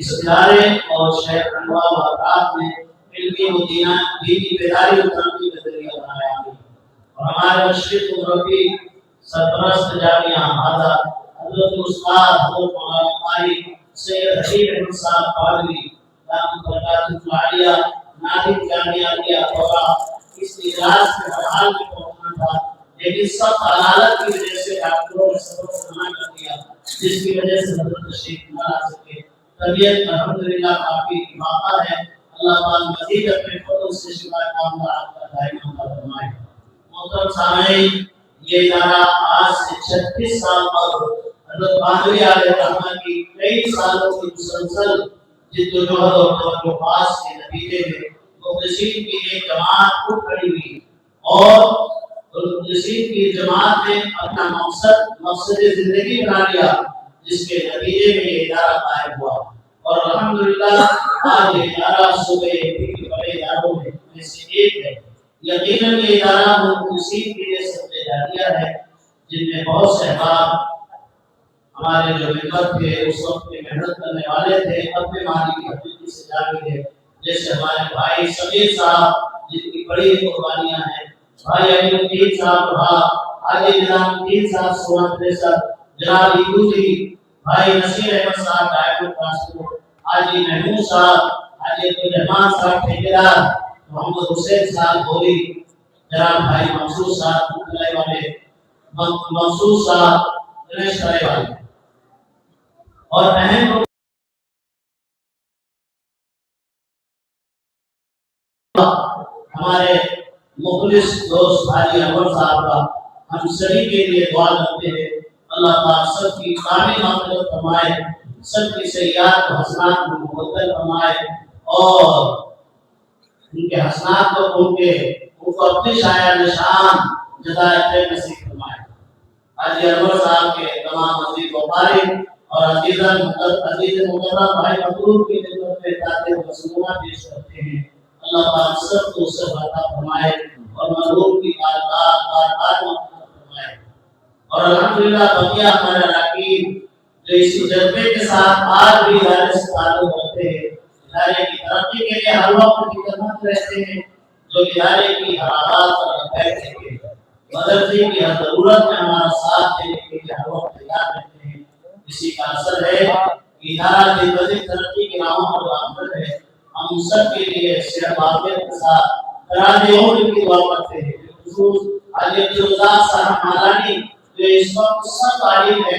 اس ادارے اور شہر انواع و حضرات میں علمی و دینی بیداری و ترقی کا ذریعہ بنایا ہے۔ اور ہمارے مشرق و مغربی سرپرست جامعہ ہادہ حضرت استاد حضرت مولانا قاری سید حبیب احمد صاحب قادری دامت برکاتہ العالیہ ناظم جامعہ دیا اور اس اجلاس میں بحال میں پہنچنا تھا، لیکن سخت عدالت کی وجہ سے ڈاکٹروں نے سبق منع کر دیا، جس کی وجہ سے حضرت تشریف نہ لا سکے۔ طبیعت الحمدللہ کافی افاقہ ہے، اللہ تعالیٰ مزید اپنے فضل سے شفا کاملہ کا دائمہ فرمائے۔ محترم سامعین، یہ ادارہ آج سے 36 سال قبل حضرت بانوی علیہ الرحمہ کی کئی سالوں کی مسلسل جدوجہد اور توجہ خاص کے نتیجے میں مخلصین کی ایک جماعت اٹھ کھڑی ہوئی اور مخلصین کی جماعت نے اپنا مقصد زندگی بنا لیا، جس کے نتیجے میں یہ ادارہ قائم ہوا۔ اور الحمدللہ آج یہ ادارہ صوبے کے بڑے اداروں میں سے ایک ہے۔ یقیناً یہ ادارہ مخلصین کے لیے صدقہ جاریہ ہے، جن میں بہت سے احباب ہمارے جو ممبر تھے اس وقت میں محنت کرنے والے تھے، اپنے مالی کی حقیقی سے جاگے تھے، جیسے ہمارے بھائی سمیر صاحب جن کی بڑی قربانیاں ہیں، بھائی علی الدین صاحب رہا، حاجی نظام الدین صاحب سوان تریسر، جناب ایدو جی، بھائی نصیر احمد صاحب ڈائیکٹ ٹرانسپورٹ، حاجی محمود صاحب، حاجی عبدالرحمان صاحب ٹھیکیدار، محمد حسین صاحب بولی، جناب بھائی منصور صاحب مکلے والے، منصور صاحب گنیش کرے والے اور اہم ہمارے مخلص دوست بھائی انور صاحب کا ہم سبھی کے لیے دعا کرتے ہیں۔ اللہ تعالیٰ سب کی کامل مغفرت فرمائے، سب کی سیئات و حسنات کو مبدل فرمائے اور ان کے حسنات کو ان کو اپنی شاعر نشان جزائے خیر نصیب فرمائے۔ حاجی انور صاحب کے تمام عزیز و فارغ اور عزیز محترم بھائی مطلوب کی خدمت میں تعطیل و مسلمہ پیش کرتے ہیں۔ اللہ تعالیٰ سب کو اس سے عطا فرمائے اور مرحوم کی کارکار فرمائے۔ اور الحمدللہ بقیہ ہمارے اراکین جو اسی جذبے کے ساتھ آج بھی ادارے سے تعلق رکھتے ہیں، ادارے کی ترقی کے لیے ہر وقت کی خدمت رہتے ہیں، جو ادارے کی ہر آواز پر بیٹھتے ہیں، مدرسے کی ہر ضرورت میں ہمارا ساتھ دینے کے لیے ہر وقت تیار رہتے ہیں۔ اسی کا اثر ہے کہ ادارہ دن بدن ترقی کی راہوں پر گامزن ہے۔ ہم سب کے لیے صحت عافیت کے ساتھ دراز عمر کی دعا کرتے ہیں۔ خصوص حاجی عبدالرزاق صاحب مالانی جو اس وقت سب عالم ہے،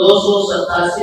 287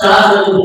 4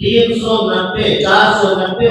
490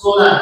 16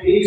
20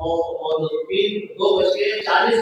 2:40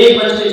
1:40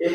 1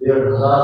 1500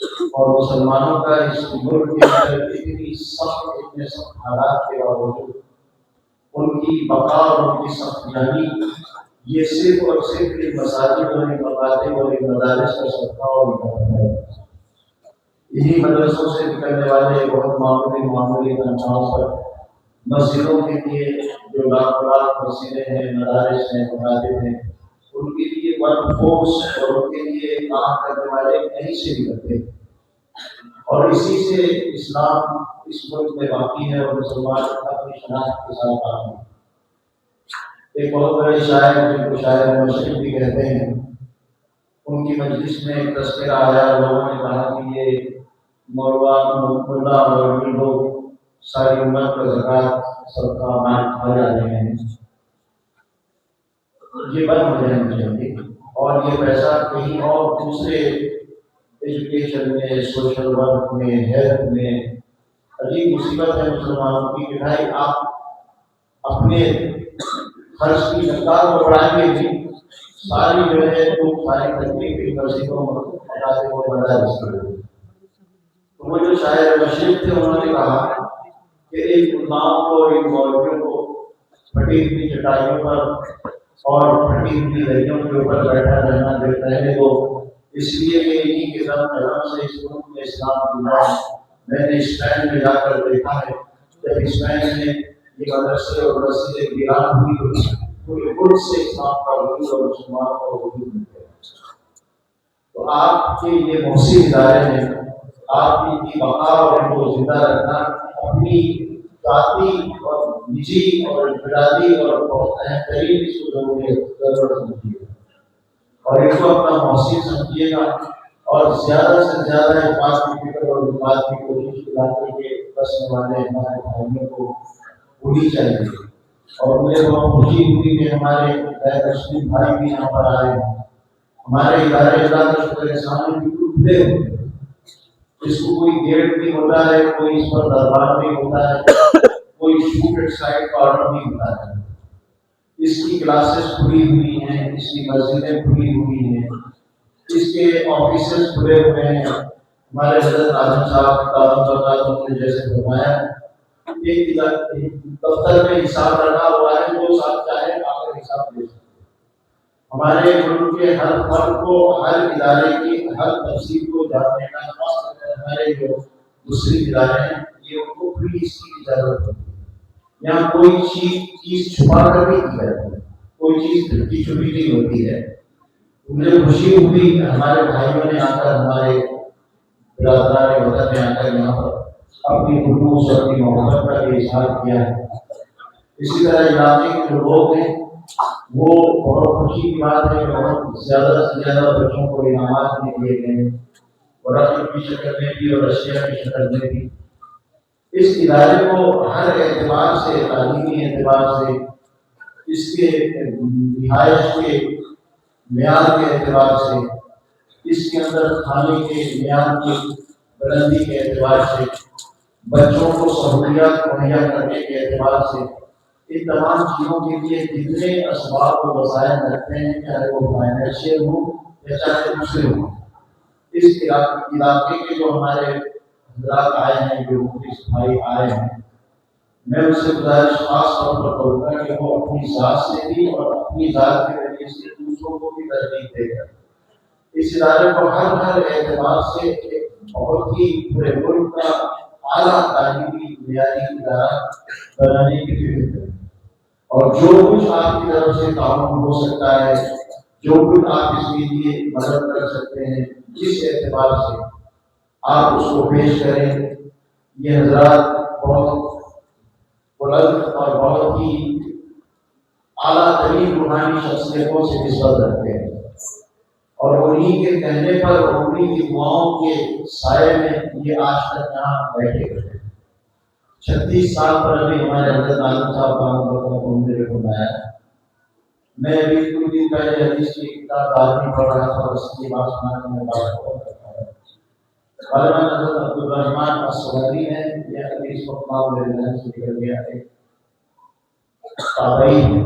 اور مسلمانوں کا اس ملک کے اندر اتنے سخت حالات کے باوجود ان کی بقا اور ان کی سخت جانی یہ صرف اور صرف ایک مساجد اور ایک مکاتب اور ایک مدارس کا صدقہ اور مدد ہے۔ انہی مدرسوں سے نکلنے والے بہت معمولی تنخواہوں پر مسجدوں کے لیے جو لاکھ مسجدیں ہیں، مدارس ہیں، مکاتب ہیں، ان کے لیے ورک فورس اور ان کے لیے کام کرنے والے کہیں سے بھی کرتے ہیں، اور اسی سے اسلام اس ملک میں باقی ہے اور مسلمان اپنی شناخت کے ساتھ کام ہے۔ ایک بہت بڑے شاعر جن کو شاعر مشرق بھی کہتے ہیں، ان کی مجلس میں ایک تذکرہ آیا، لوگوں نے کہا کہ یہ ملا مولوی لوگ ساری امت کا زکوٰۃ صدقہ مال کھا جا رہے ہیں، یہ بند ہو جانا چاہیے اور یہ پیسہ کہیں اور دوسرے ایجوکیشن میں، سوشل ورک میں، ہیلتھ میں۔ عجیب مصیبت ہے مسلمانوں کی کہ بھائی آپ اپنے خرچ کی مقدار کو بڑھائیں گے بھی، ساری جو ہے ساری تکلیف کی مسجدوں کو مدارس کریں۔ تو وہ جو شاعر مشرق تھے انہوں نے کہا کہ ایک امام کو، ایک مولویوں کو پھٹی ہوئی چٹائیوں پر اور پھٹی ہوئی دریوں کے اوپر بیٹھا رہنا رہنے دو، اس لیے کہ انہیں کے قدم سے اس ملک میں اسلام ملا۔ میں نے اسپین میں جا کر دیکھا ہے، جب اسپین میں یہ مدرسے اور مسجدیں ویران ہوئی، پورے ملک سے اسلام کا وجود اور مسلمانوں کا وجود مل گیا۔ تو آپ کے یہ محسن ادارے ہیں، آپ کی بقا اور ان کو زندہ رکھنا اپنی ذاتی اور نجی اور انفرادی اور بہت اہم ترین اس کو ضرورت سمجھیے گا، اور ان کو اپنا محسن سمجھیے گا، اور زیادہ سے زیادہ اس بات کی فکر اور اس بات کی کوشش علاقے کے بسنے والے ہمارے بھائیوں کو ہونی چاہیے۔ اور مجھے بہت خوشی ہوئی کہ ہمارے کشمیر بھائی بھی یہاں پر آئے ہیں۔ ہمارے ادارے اللہ کا شکر احسان بالکل کھلے ہوئے ہیں، اس کو کوئی گیٹ نہیں ہوتا ہے، کوئی اس پر دربار نہیں ہوتا ہے، کوئی شوٹ ایٹ سائٹ کا آرڈر نہیں ہوتا ہے۔ اس کی کلاسز کھلی ہوئی ہیں، اس کی مسجدیں کھلی ہوئی ہیں، اس کے آفیسز کھلے ہوئے ہیں۔ ہمارے حضرت اعظم صاحب نے جیسے فرمایا، ایک دفتر میں حساب رکھا ہوا ہے، جو صاحب چاہے آ کر حساب دے سکتے۔ ہمارے ملک کے ہر فرد کو، ہر ادارے کی ہر تفصیل کو جاننے کا، ہمارے جو دوسری ادارے ہیں یہ ان کو بھی اس کی اجازت ہوتی ہے۔ یہاں کوئی چیز چھپا کر نہیں کی جاتی ہے، کوئی چیز ڈھکی چھپی نہیں ہوتی ہے۔ مجھے خوشی ہوئی ہمارے بھائیوں نے آ کر، ہمارے برادران وطن نے آ کر یہاں پر اپنی خلوص اور اپنی محبت کا بھی اظہار کیا ہے۔ اسی طرح علاقے کے جو لوگ ہیں وہ بہت خوشی کی بات ہے کہ بہت زیادہ سے زیادہ بچوں کو انعامات میں دیے گئے ہیں، ورقے کی شکل میں بھی اور اشیاء کی شکل میں بھی۔ اس ادارے کو ہر اعتبار سے، تعلیمی اعتبار سے، اس کے رہائش کے معیار کے اعتبار سے، اس کے اندر کھانے کے معیار کی بلندی کے اعتبار سے، بچوں کو سہولیات مہیا کرنے کے اعتبار سے، ان تمام چیزوں کے لیے جتنے اسباب و وسائل رکھتے ہیں، چاہے وہ فائنینشیل ہوں یا چاہے دوسرے ہوں۔ اس علاقے کے جو ہمارے حضرات آئے ہیں، جو مفتی بھائی آئے ہیں، میں ان سے گزارش خاص طور پر کروں گا کہ وہ اپنی ذات سے بھی اور اپنی ذات کے ذریعے سے دوسروں کو بھی ترغیب دے کر اس ادارے کو ہر اعتبار سے ایک بہت ہی پورے ملک کا اعلیٰ تعلیمی معیاری ادارہ بنانے کی فکر کریں، اور جو کچھ آپ کی طرف سے تعاون ہو سکتا ہے، جو کچھ آپ اس کے لیے مدد کر سکتے ہیں، جس اعتبار سے آپ اس کو پیش کریں۔ یہ حضرات بہت بلند اور بہت ہی اعلیٰ ترین روحانی شخصیتوں سے نسبت رکھتے ہیں، اور انہیں کے کہنے پر، انہیں کی دعاؤں کے سائے میں یہ آج تک یہاں بیٹھے ہوئے ہیں۔ 36 سال پر ابھی ہمارے حضرت عالم صاحب کو میرے کو لایا۔ میں ابھی کچھ دن پہلے حدیث کی کتاب دارمی پڑھ رہا تھا، اس کی بات سنانے میں بات کرتا ہے۔ غالباً حضرت عبدالرحمن الصغری ہیں، یہ ابھی اس وقت نام میرے ذہن سے نکل گیا ہے، تابعی ہیں۔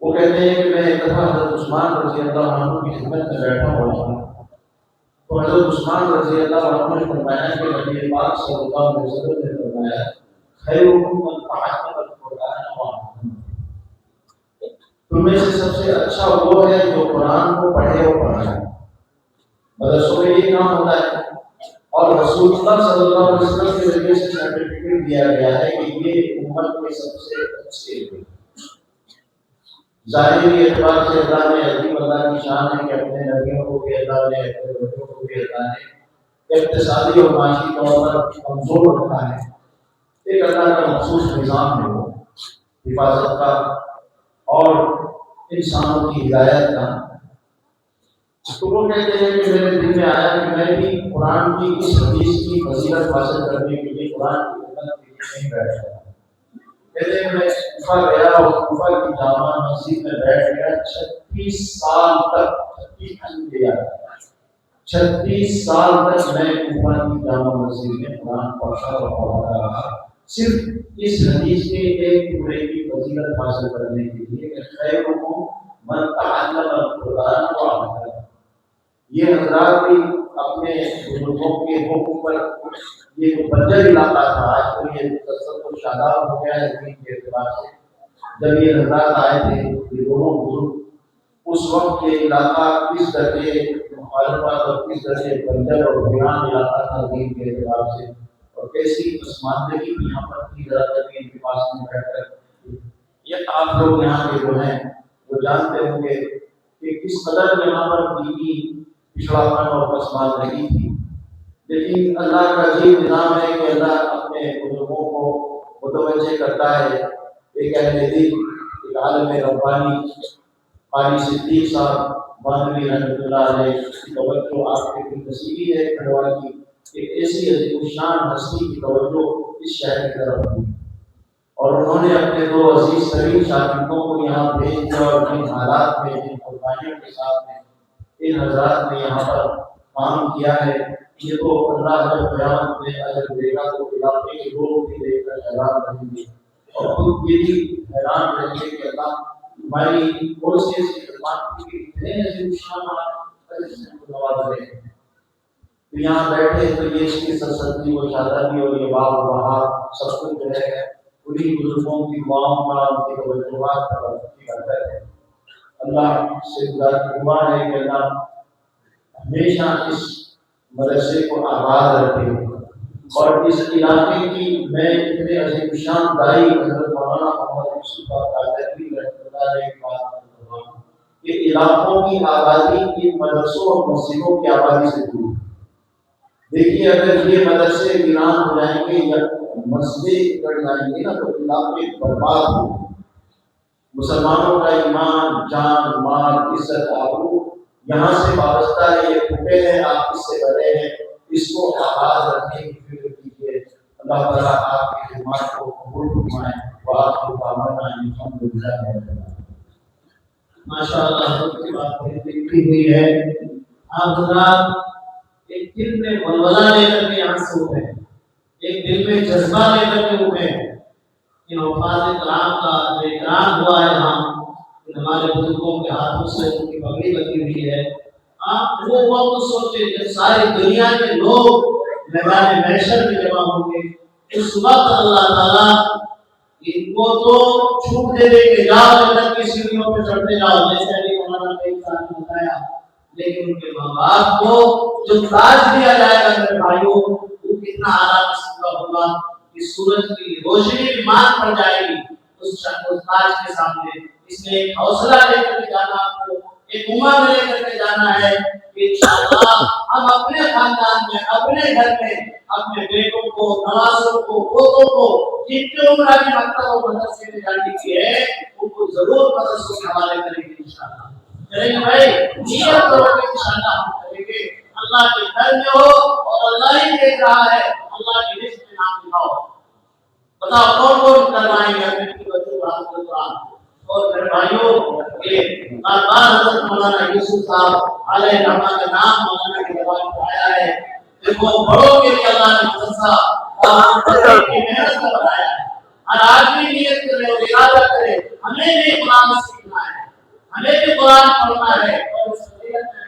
وہ کہتے ہیں کہ میں ایک دفعہ حضرت عثمان رضی اللہ عنہ کی خدمت میں بیٹھا ہوا تھا، تو حضرت عثمان رضی اللہ عنہ نے فرمایا کہ نبی پاک صلی اللہ علیہ وسلم نے فرمایا خیرکم من تعلم القرآن وعلمہ، تم میں سے سب سے اچھا وہ ہے جو قرآن کو پڑھے اور پڑھائے۔ مدرسوں میں یہ کام ہوتا ہے، اور رسول اللہ صلی اللہ علیہ وسلم کے ذریعے سے سرٹیفکیٹ دیا گیا ہے کہ یہ امت کے سب سے اچھے ہیں۔ ظاہری اعتبار سے اللہ نے عظیم اللہ کی شان ہے کہ اپنے نبیوں کو بھی اللہ نے، اپنے بچوں کو بھی اللہ نے اقتصادی اور معاشی طور پر کمزور رکھا ہے۔ ایک اللہ کا مخصوص نظام ہے وہ حفاظت کا اور انسانوں کی ہدایت کا۔ تو وہ کہتے ہیں کہ میرے دل میں آیا کہ میں بھی قرآن کی اس حدیث کی فضیلت حاصل کرنے کے لیے قرآن کی خدمت کے لیے نہیں بیٹھا۔ کہتے ہیں میں کوفہ گیا اور کوفہ کی جامع مسجد میں بیٹھ گیا، 36 سال تک 36 سال تک میں کوفہ کی جامع مسجد میں قرآن پڑھتا اور پڑھاتا رہا، صرف اس حدیث کے ایک ٹکڑے کی فضیلت حاصل کرنے کے لیے کہ خیرکم من تعلم القرآن وعلمہ۔ یہ حضرات بھی اپنے بزرگوں کے حکم پر، یہ جو بنجر علاقہ تھا آج تو یہ تصور و شاداب ہو گیا ہے دین کے اعتبار سے، جب یہ حضرات آئے تھے یہ دونوں بزرگ، اس وقت یہ علاقہ کس درجے مخالفت اور کس درجے بنجر اور ویران علاقہ تھا دین کے اعتبار سے، اور کیسی پسماندگی بھی یہاں پر تھی ذرا زمین کے پاس میں بیٹھ کر۔ یہ آپ لوگ یہاں کے جو ہیں وہ جانتے ہوں گے کہ کس قدر یہاں پر دینی پچھڑاپن اور پسماندگی تھی، لیکن اللہ کا عجیب نظام ہے کہ اللہ اپنے بزرگوں کو متوجہ کرتا ہے۔ ایک اہل دل، ایک عالم ربانی قاری صدیق صاحب مانوی رحمۃ اللہ علیہ کی توجہ آپ کے دل نصیبی ہے کھڑوا کی، ایک ایسی عظیم الشان ہستی کی توجہ اس شہر کی طرف ہوئی، اور انہوں نے اپنے دو عزیز ترین شاگردوں کو یہاں بھیج دیا، اور جن حالات میں جن قربانیوں کے ساتھ میں ان حضرات نے یہاں پر کام کیا ہے، یہ تو اللہ جب قیامت میں اجر دے گا تو علاقے کے لوگ بھی دیکھ کر حیران رہیں گے، اور خود یہ بھی حیران رہیں گے کہ اللہ ہماری بہت سی ایسی خدمات کی اتنے عظیم الشان نواز رہے ہیں۔ تو یہاں بیٹھے تو یہ اس کی سرسبزی و شادابی اور یہ باغ و بہار سب کچھ جو ہے انہیں بزرگوں کی دعاؤں کا، ان کی توجہات کا برکت ہے۔ اللہ سے دعا ہے کہ اللہ ہمیشہ اس مدرسے کو آباد رکھے، اور اس علاقے کی میں اتنے عظیم شان دائی حضرت مولانا محمد یوسف قادری رحمۃ اللہ علیہ کی بات کرتا ہوں کہ علاقوں کی آبادی ان مدرسوں اور مسجدوں کی آبادی سے دور۔ دیکھیے اگر یہ مدرسے ویران ہو جائیں گے یا مسجدیں کٹ جائیں گے نا تو علاقے برباد ہوں گے۔ مسلمانوں کا ایمان، جان، مال، عزت، آبرو یہاں سے وابستہ ہے، یہ ٹوٹے ہیں، آپ اس سے بڑے ہیں، اس کو آباد رکھنے کی فکر کیجیے۔ اللہ تعالیٰ آپ کی خدمات کو قبول فرمائے۔ وآخر دعوانا ان الحمد للہ رب العالمین۔ ماشاء اللہ کی بات لکھی ہوئی ہے، آپ حضرات ایک دل میں ولولہ لے کر کے یہاں سے اٹھے، ایک دل میں جذبہ لے کر کے اٹھے کہ وفات کرام کا جو اکرام ہوا ہے یہاں ہمارے بزرگوں کے ہاتھوں سے ان کی پگڑی لگی ہوئی ہے۔ آپ وہ وقت سوچے جب ساری دنیا کے لوگ میدان محشر میں جمع ہوں گے، اس وقت اللہ تعالیٰ ان کو تو چھوٹ دے دے کہ جاؤ جنت کی سیڑھیوں پہ چڑھتے جاؤ، جیسے ابھی مولانا نے انسان بتایا، لیکن ان کے ماں باپ کو جو تاج دیا جائے گا میرے بھائیوں وہ کتنا اعلیٰ قسم کا ہوگا کہ سورج کی روشنی بھی مان پڑ جائے گی اس تاج کے سامنے۔ اس میں ایک حوصلہ لے کر کے جانا، آپ کو ایک امید لے کر کے جانا ہے کہ انشاءاللہ ہم اپنے خاندان میں، اپنے گھر میں اپنے بیٹوں کو، نوازوں کو، پوتوں کو جن کی عمر ابھی مکتب اور مدرسے میں جانے کی ہے ان کو ضرور مدرسوں کے حوالے کریں گے انشاءاللہ۔ چلیں بھائی نیت کرو کہ انشاءاللہ ہم کریں گے، اللہ کے گھر میں ہو اور اللہ ہی دیکھ رہا ہے، اللہ کے رزق میں نام لکھاؤ۔ بتاؤ کون کون کروائیں گے اپنے کی بچوں قرآن اور میرے بھائیوں یہ بار حضرت مولانا یوسف صاحب علیہ رحمہ کا نام مولانا کے زبان پر آیا ہے۔ دیکھو بڑوں کے لیے اللہ نے مدرسہ اور کی محنت کا بنایا ہے۔ ہر آدمی نیت کرے اور ارادہ کرے ہمیں بھی قرآن سیکھنا ہے، ہمیں بھی قرآن پڑھنا ہے اور اس فضیلت میں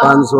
500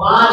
5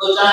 2-4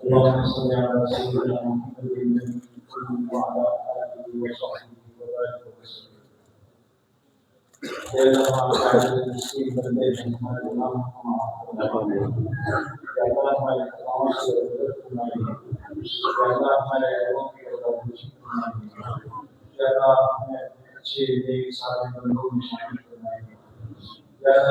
اللهم صل على سيدنا محمد وعلى آله وصحبه وبارك وسلم. يا الله تعالى المسلمين بالذين هم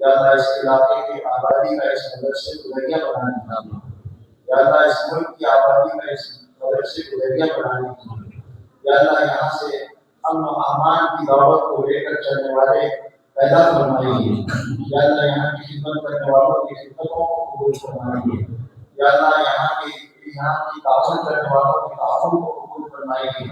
یا اللہ اس علاقے کی آبادی کا اس مدرسے کو ذریعہ بنا دیجیے، یا اللہ اس ملک کی آبادی کا اس مدرسے کو ذریعہ بنا دیجیے، یا اللہ یہاں سے امن و امان کی دعوت کو لے کر چلنے والے پیدا فرمائیے، یا اللہ یہاں کی خدمت کرنے والوں کی خدمتوں کو قبول فرمائیے، یا اللہ یہاں کی تعاون کرنے والوں کی تعاون کو قبول فرمائیے،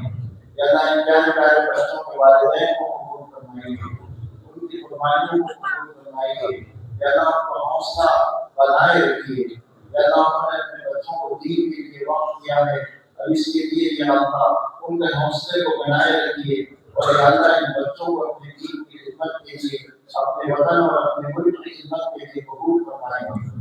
یا اللہ ان پیارے پیارے بچوں کے والدین کو قبول فرمائیے، ان کی قربانیوں کو قبول فرمائیے، یا اللہ ان کو حوصلہ بنائے رکھیے، یا اللہ انہوں نے اپنے بچوں کو دین کے لیے وقت دیا ہے، اب اس کے لیے یا اللہ ان کے حوصلے کو بنائے رکھیے، اور یا اللہ ان بچوں کو اپنے دین کی خدمت کے لیے، اپنے وطن اور اپنے ملک کی خدمت کے لیے قبول فرمائیں،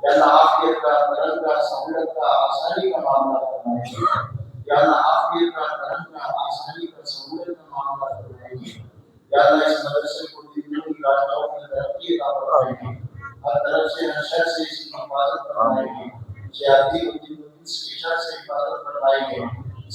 یا اللہ عافیت کا، کرم کا، سہولت کا، آسانی کا معاملہ فرمائیں، یا اللہ عافیت کا، کرم کا، آسانی کا، سہولت کا معاملہ فرمائیں، یا اللہ اس مدرسے کو دنیا راستوں میں ترقی عطا فرمائیں، ہر طرف سے ہر شر سے اس کی حفاظت فرمائیں، زیادتی و اس کی شر سے حفاظت فرمائیں،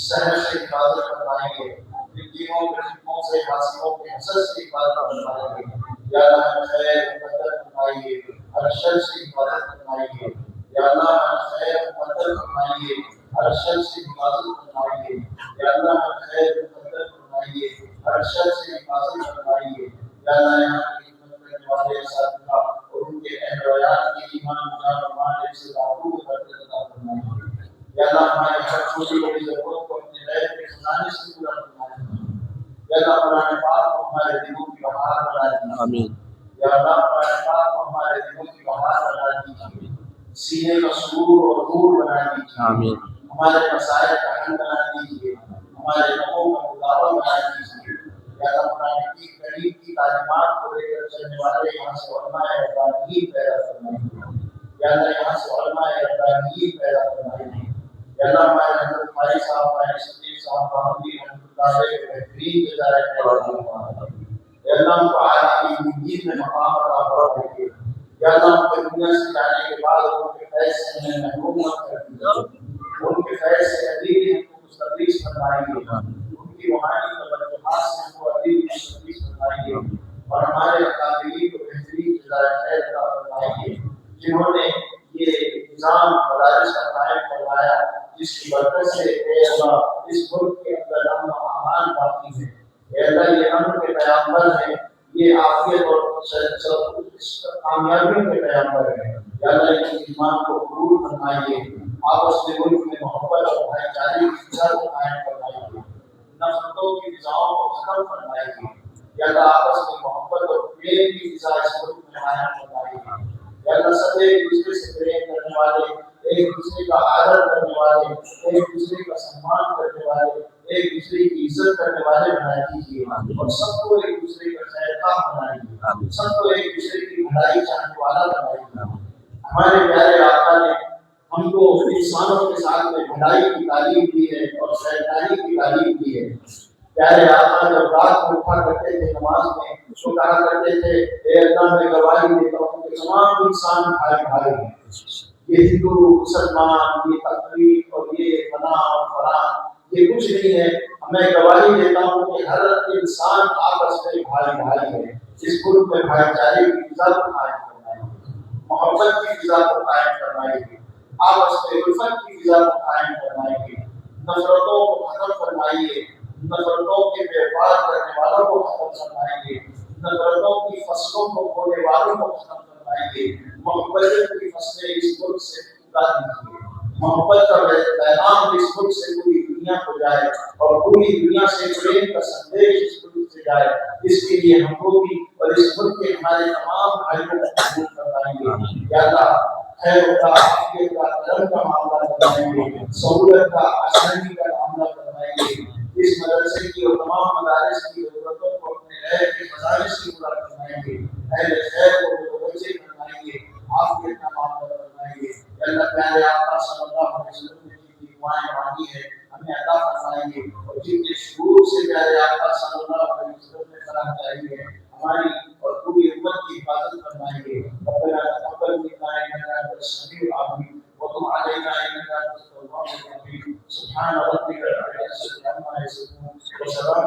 شہر سے حفاظت فرمائیں، فتنوں کے فتنوں سے، حاسدوں کے حسد سے حفاظت فرمائیں، یا اللہ ہر خیر مقدر فرمائیے، ہر شر سے حفاظت فرمائیے، یا اللہ ہر خیر مقدر فرمائیے، ہر شر سے حفاظت فرمائیے، یا اللہ ہر خیر مقدر فرمائیے، ہر شر سے حفاظت فرمائیے، یا اللہ یہاں کی خدمت کرنے والے اساتذہ اور ان کے اہل و عیال کی ایمان جان و مال سے محفوظ برکت عطا فرمائیے، یا اللہ ہماری ہر چھوٹی بڑی ضرورت کو اپنے غیب کے خزانے سے پورا فرمائیے، یا اللہ قرآن پاک کو ہمارے دلوں کی بہار بنا دیجیے، آمین، یا اللہ قرآن پاک کو ہمارے دلوں کی بہار بنا دیجیے، سینے کا سرور اور نور بنا دیجیے، آمین، ہمارے مسائل کا حل بنا دیجیے، ہمارے غموں کا مداوع بنا دیجیے، یا اللہ قرآن کی کریم کی تعلیمات کو لے کر چلنے والے یہاں سے علماء ربانیین پیدا فرمائیے، یا اللہ یہاں سے علماء ربانیین پیدا فرمائیے، یا اللہ ہمارے حضرت قاری صاحب، ہمارے صدیق صاحب، بہادری رحمۃ اللہ علیہ کے بہترین جزائے خیر، یا اللہ ان کو اعلیٰ علمین میں مقام عطا فرمائیے، یا اللہ ان کے دنیا سے جانے کے بعد ان کے فیض سے ہمیں محروم مت کر دیجیے، ان کے فیض سے ابھی بھی ہم کو مستفیض فرمائیے، ان کی روحانی توجہات سے ہم کو ابھی بھی مستفیض فرمائیے، اور ہمارے اکابرین کو بہترین جزائے خیر عطا فرمائیے، جنہوں نے یہ نظام مدارس کا قائم کروایا، جس کی برکت سے اے اللہ اس ملک کے اندر امن و امان باقی ہے، اے اللہ یہ امن کے پیغمبر ہیں، یہ عافیت اور کامیابی کے پیغمبر ہیں، یا اللہ ان کی ایمان کو قبول فرمائیے، آپس میں ملک میں محبت اور بھائی چارے کی فضا کو قائم فرمائیے، نفرتوں کی فضاؤں کو ختم فرمائیے، یا اللہ آپس میں محبت اور پریم کی فضا اس ملک میں قائم فرمائیے، یا اللہ سب ایک دوسرے سے پریم کرنے والے، ایک دوسرے کا آدر کرنے والے، ایک دوسرے کا سمان کرنے والے، ایک دوسرے کی عزت کرنے والے بنا دیجیے، اور سب کو ایک دوسرے کا خیر خواہ بنائیے، سب کو ایک دوسرے کی بھلائی چاہنے والا بنائیے۔ ہمارے پیارے آقا نے ہم کو انسانوں کے ساتھ میں بھلائی کی تعلیم دی ہے اور خیرخواہی کی تعلیم دی ہے۔ پیارے آقا جب رات کو اٹھا کرتے تھے نماز میں تو کہا کرتے تھے اے اللہ میں گواہی دیتا ہوں کہ تمام انسان بھائی بھائی ہیں، یہ ہندو مسلمان، یہ تقریب اور یہ فلاں اور فلاں یہ کچھ نہیں ہے، میں گواہی دیتا ہوں کہ ہر انسان آپس میں بھائی بھائی ہے۔ اس ملک میں بھائی چارے کی فضا کو قائم فرمائیے، محبت کی فضا کو قائم فرمائیے، آپس میں الفت کی فضا کو قائم فرمائیے، نفرتوں کو ختم فرمائیے، نفرتوں کے ویوہار کرنے والوں کو ختم فرمائیے، نفرتوں کی فصلوں کو بونے والوں کو ختم فرمائیے، محبت کی فصلیں اس ملک سے اگا دیجیے، محبت کا پیغام اس ملک سے پوری دنیا کو جائے اور پوری دنیا سے پریم کا سندیش اس ملک سے جائے، اس کے لیے ہم کو بھی اور اس ملک کے ہمارے تمام بھائیوں کو قبول فرمائیے، یا اللہ خیر کا، عافیت کا، کرم کا معاملہ فرمائیے، سہولت کا، آسانی کا معاملہ فرمائیے، اس مدرسے کی اور تمام مدارس کی ضرورتوں کو اپنے غیر کے خزانے سے پورا فرمائیے، اہل خیر کو متوجہ فرمائیے، عافیت کا معاملہ فرمائیے، یا اللہ پیارے آقا صلی اللہ علیہ وسلم نے جتنی دعائیں مانگی ہیں ہمیں عطا فرمائیے، اور جتنے شروع سے پیارے آقا صلی اللہ علیہ وسلم نے فرما چاہیے ہماری اور پوری امت کی حفاظت فرمائیے۔ ربنا تقبل منا انك انت السميع العليم وتب علينا انك انت التواب الرحيم سبحان ربك رب العزة عما يصفون وسلام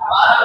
12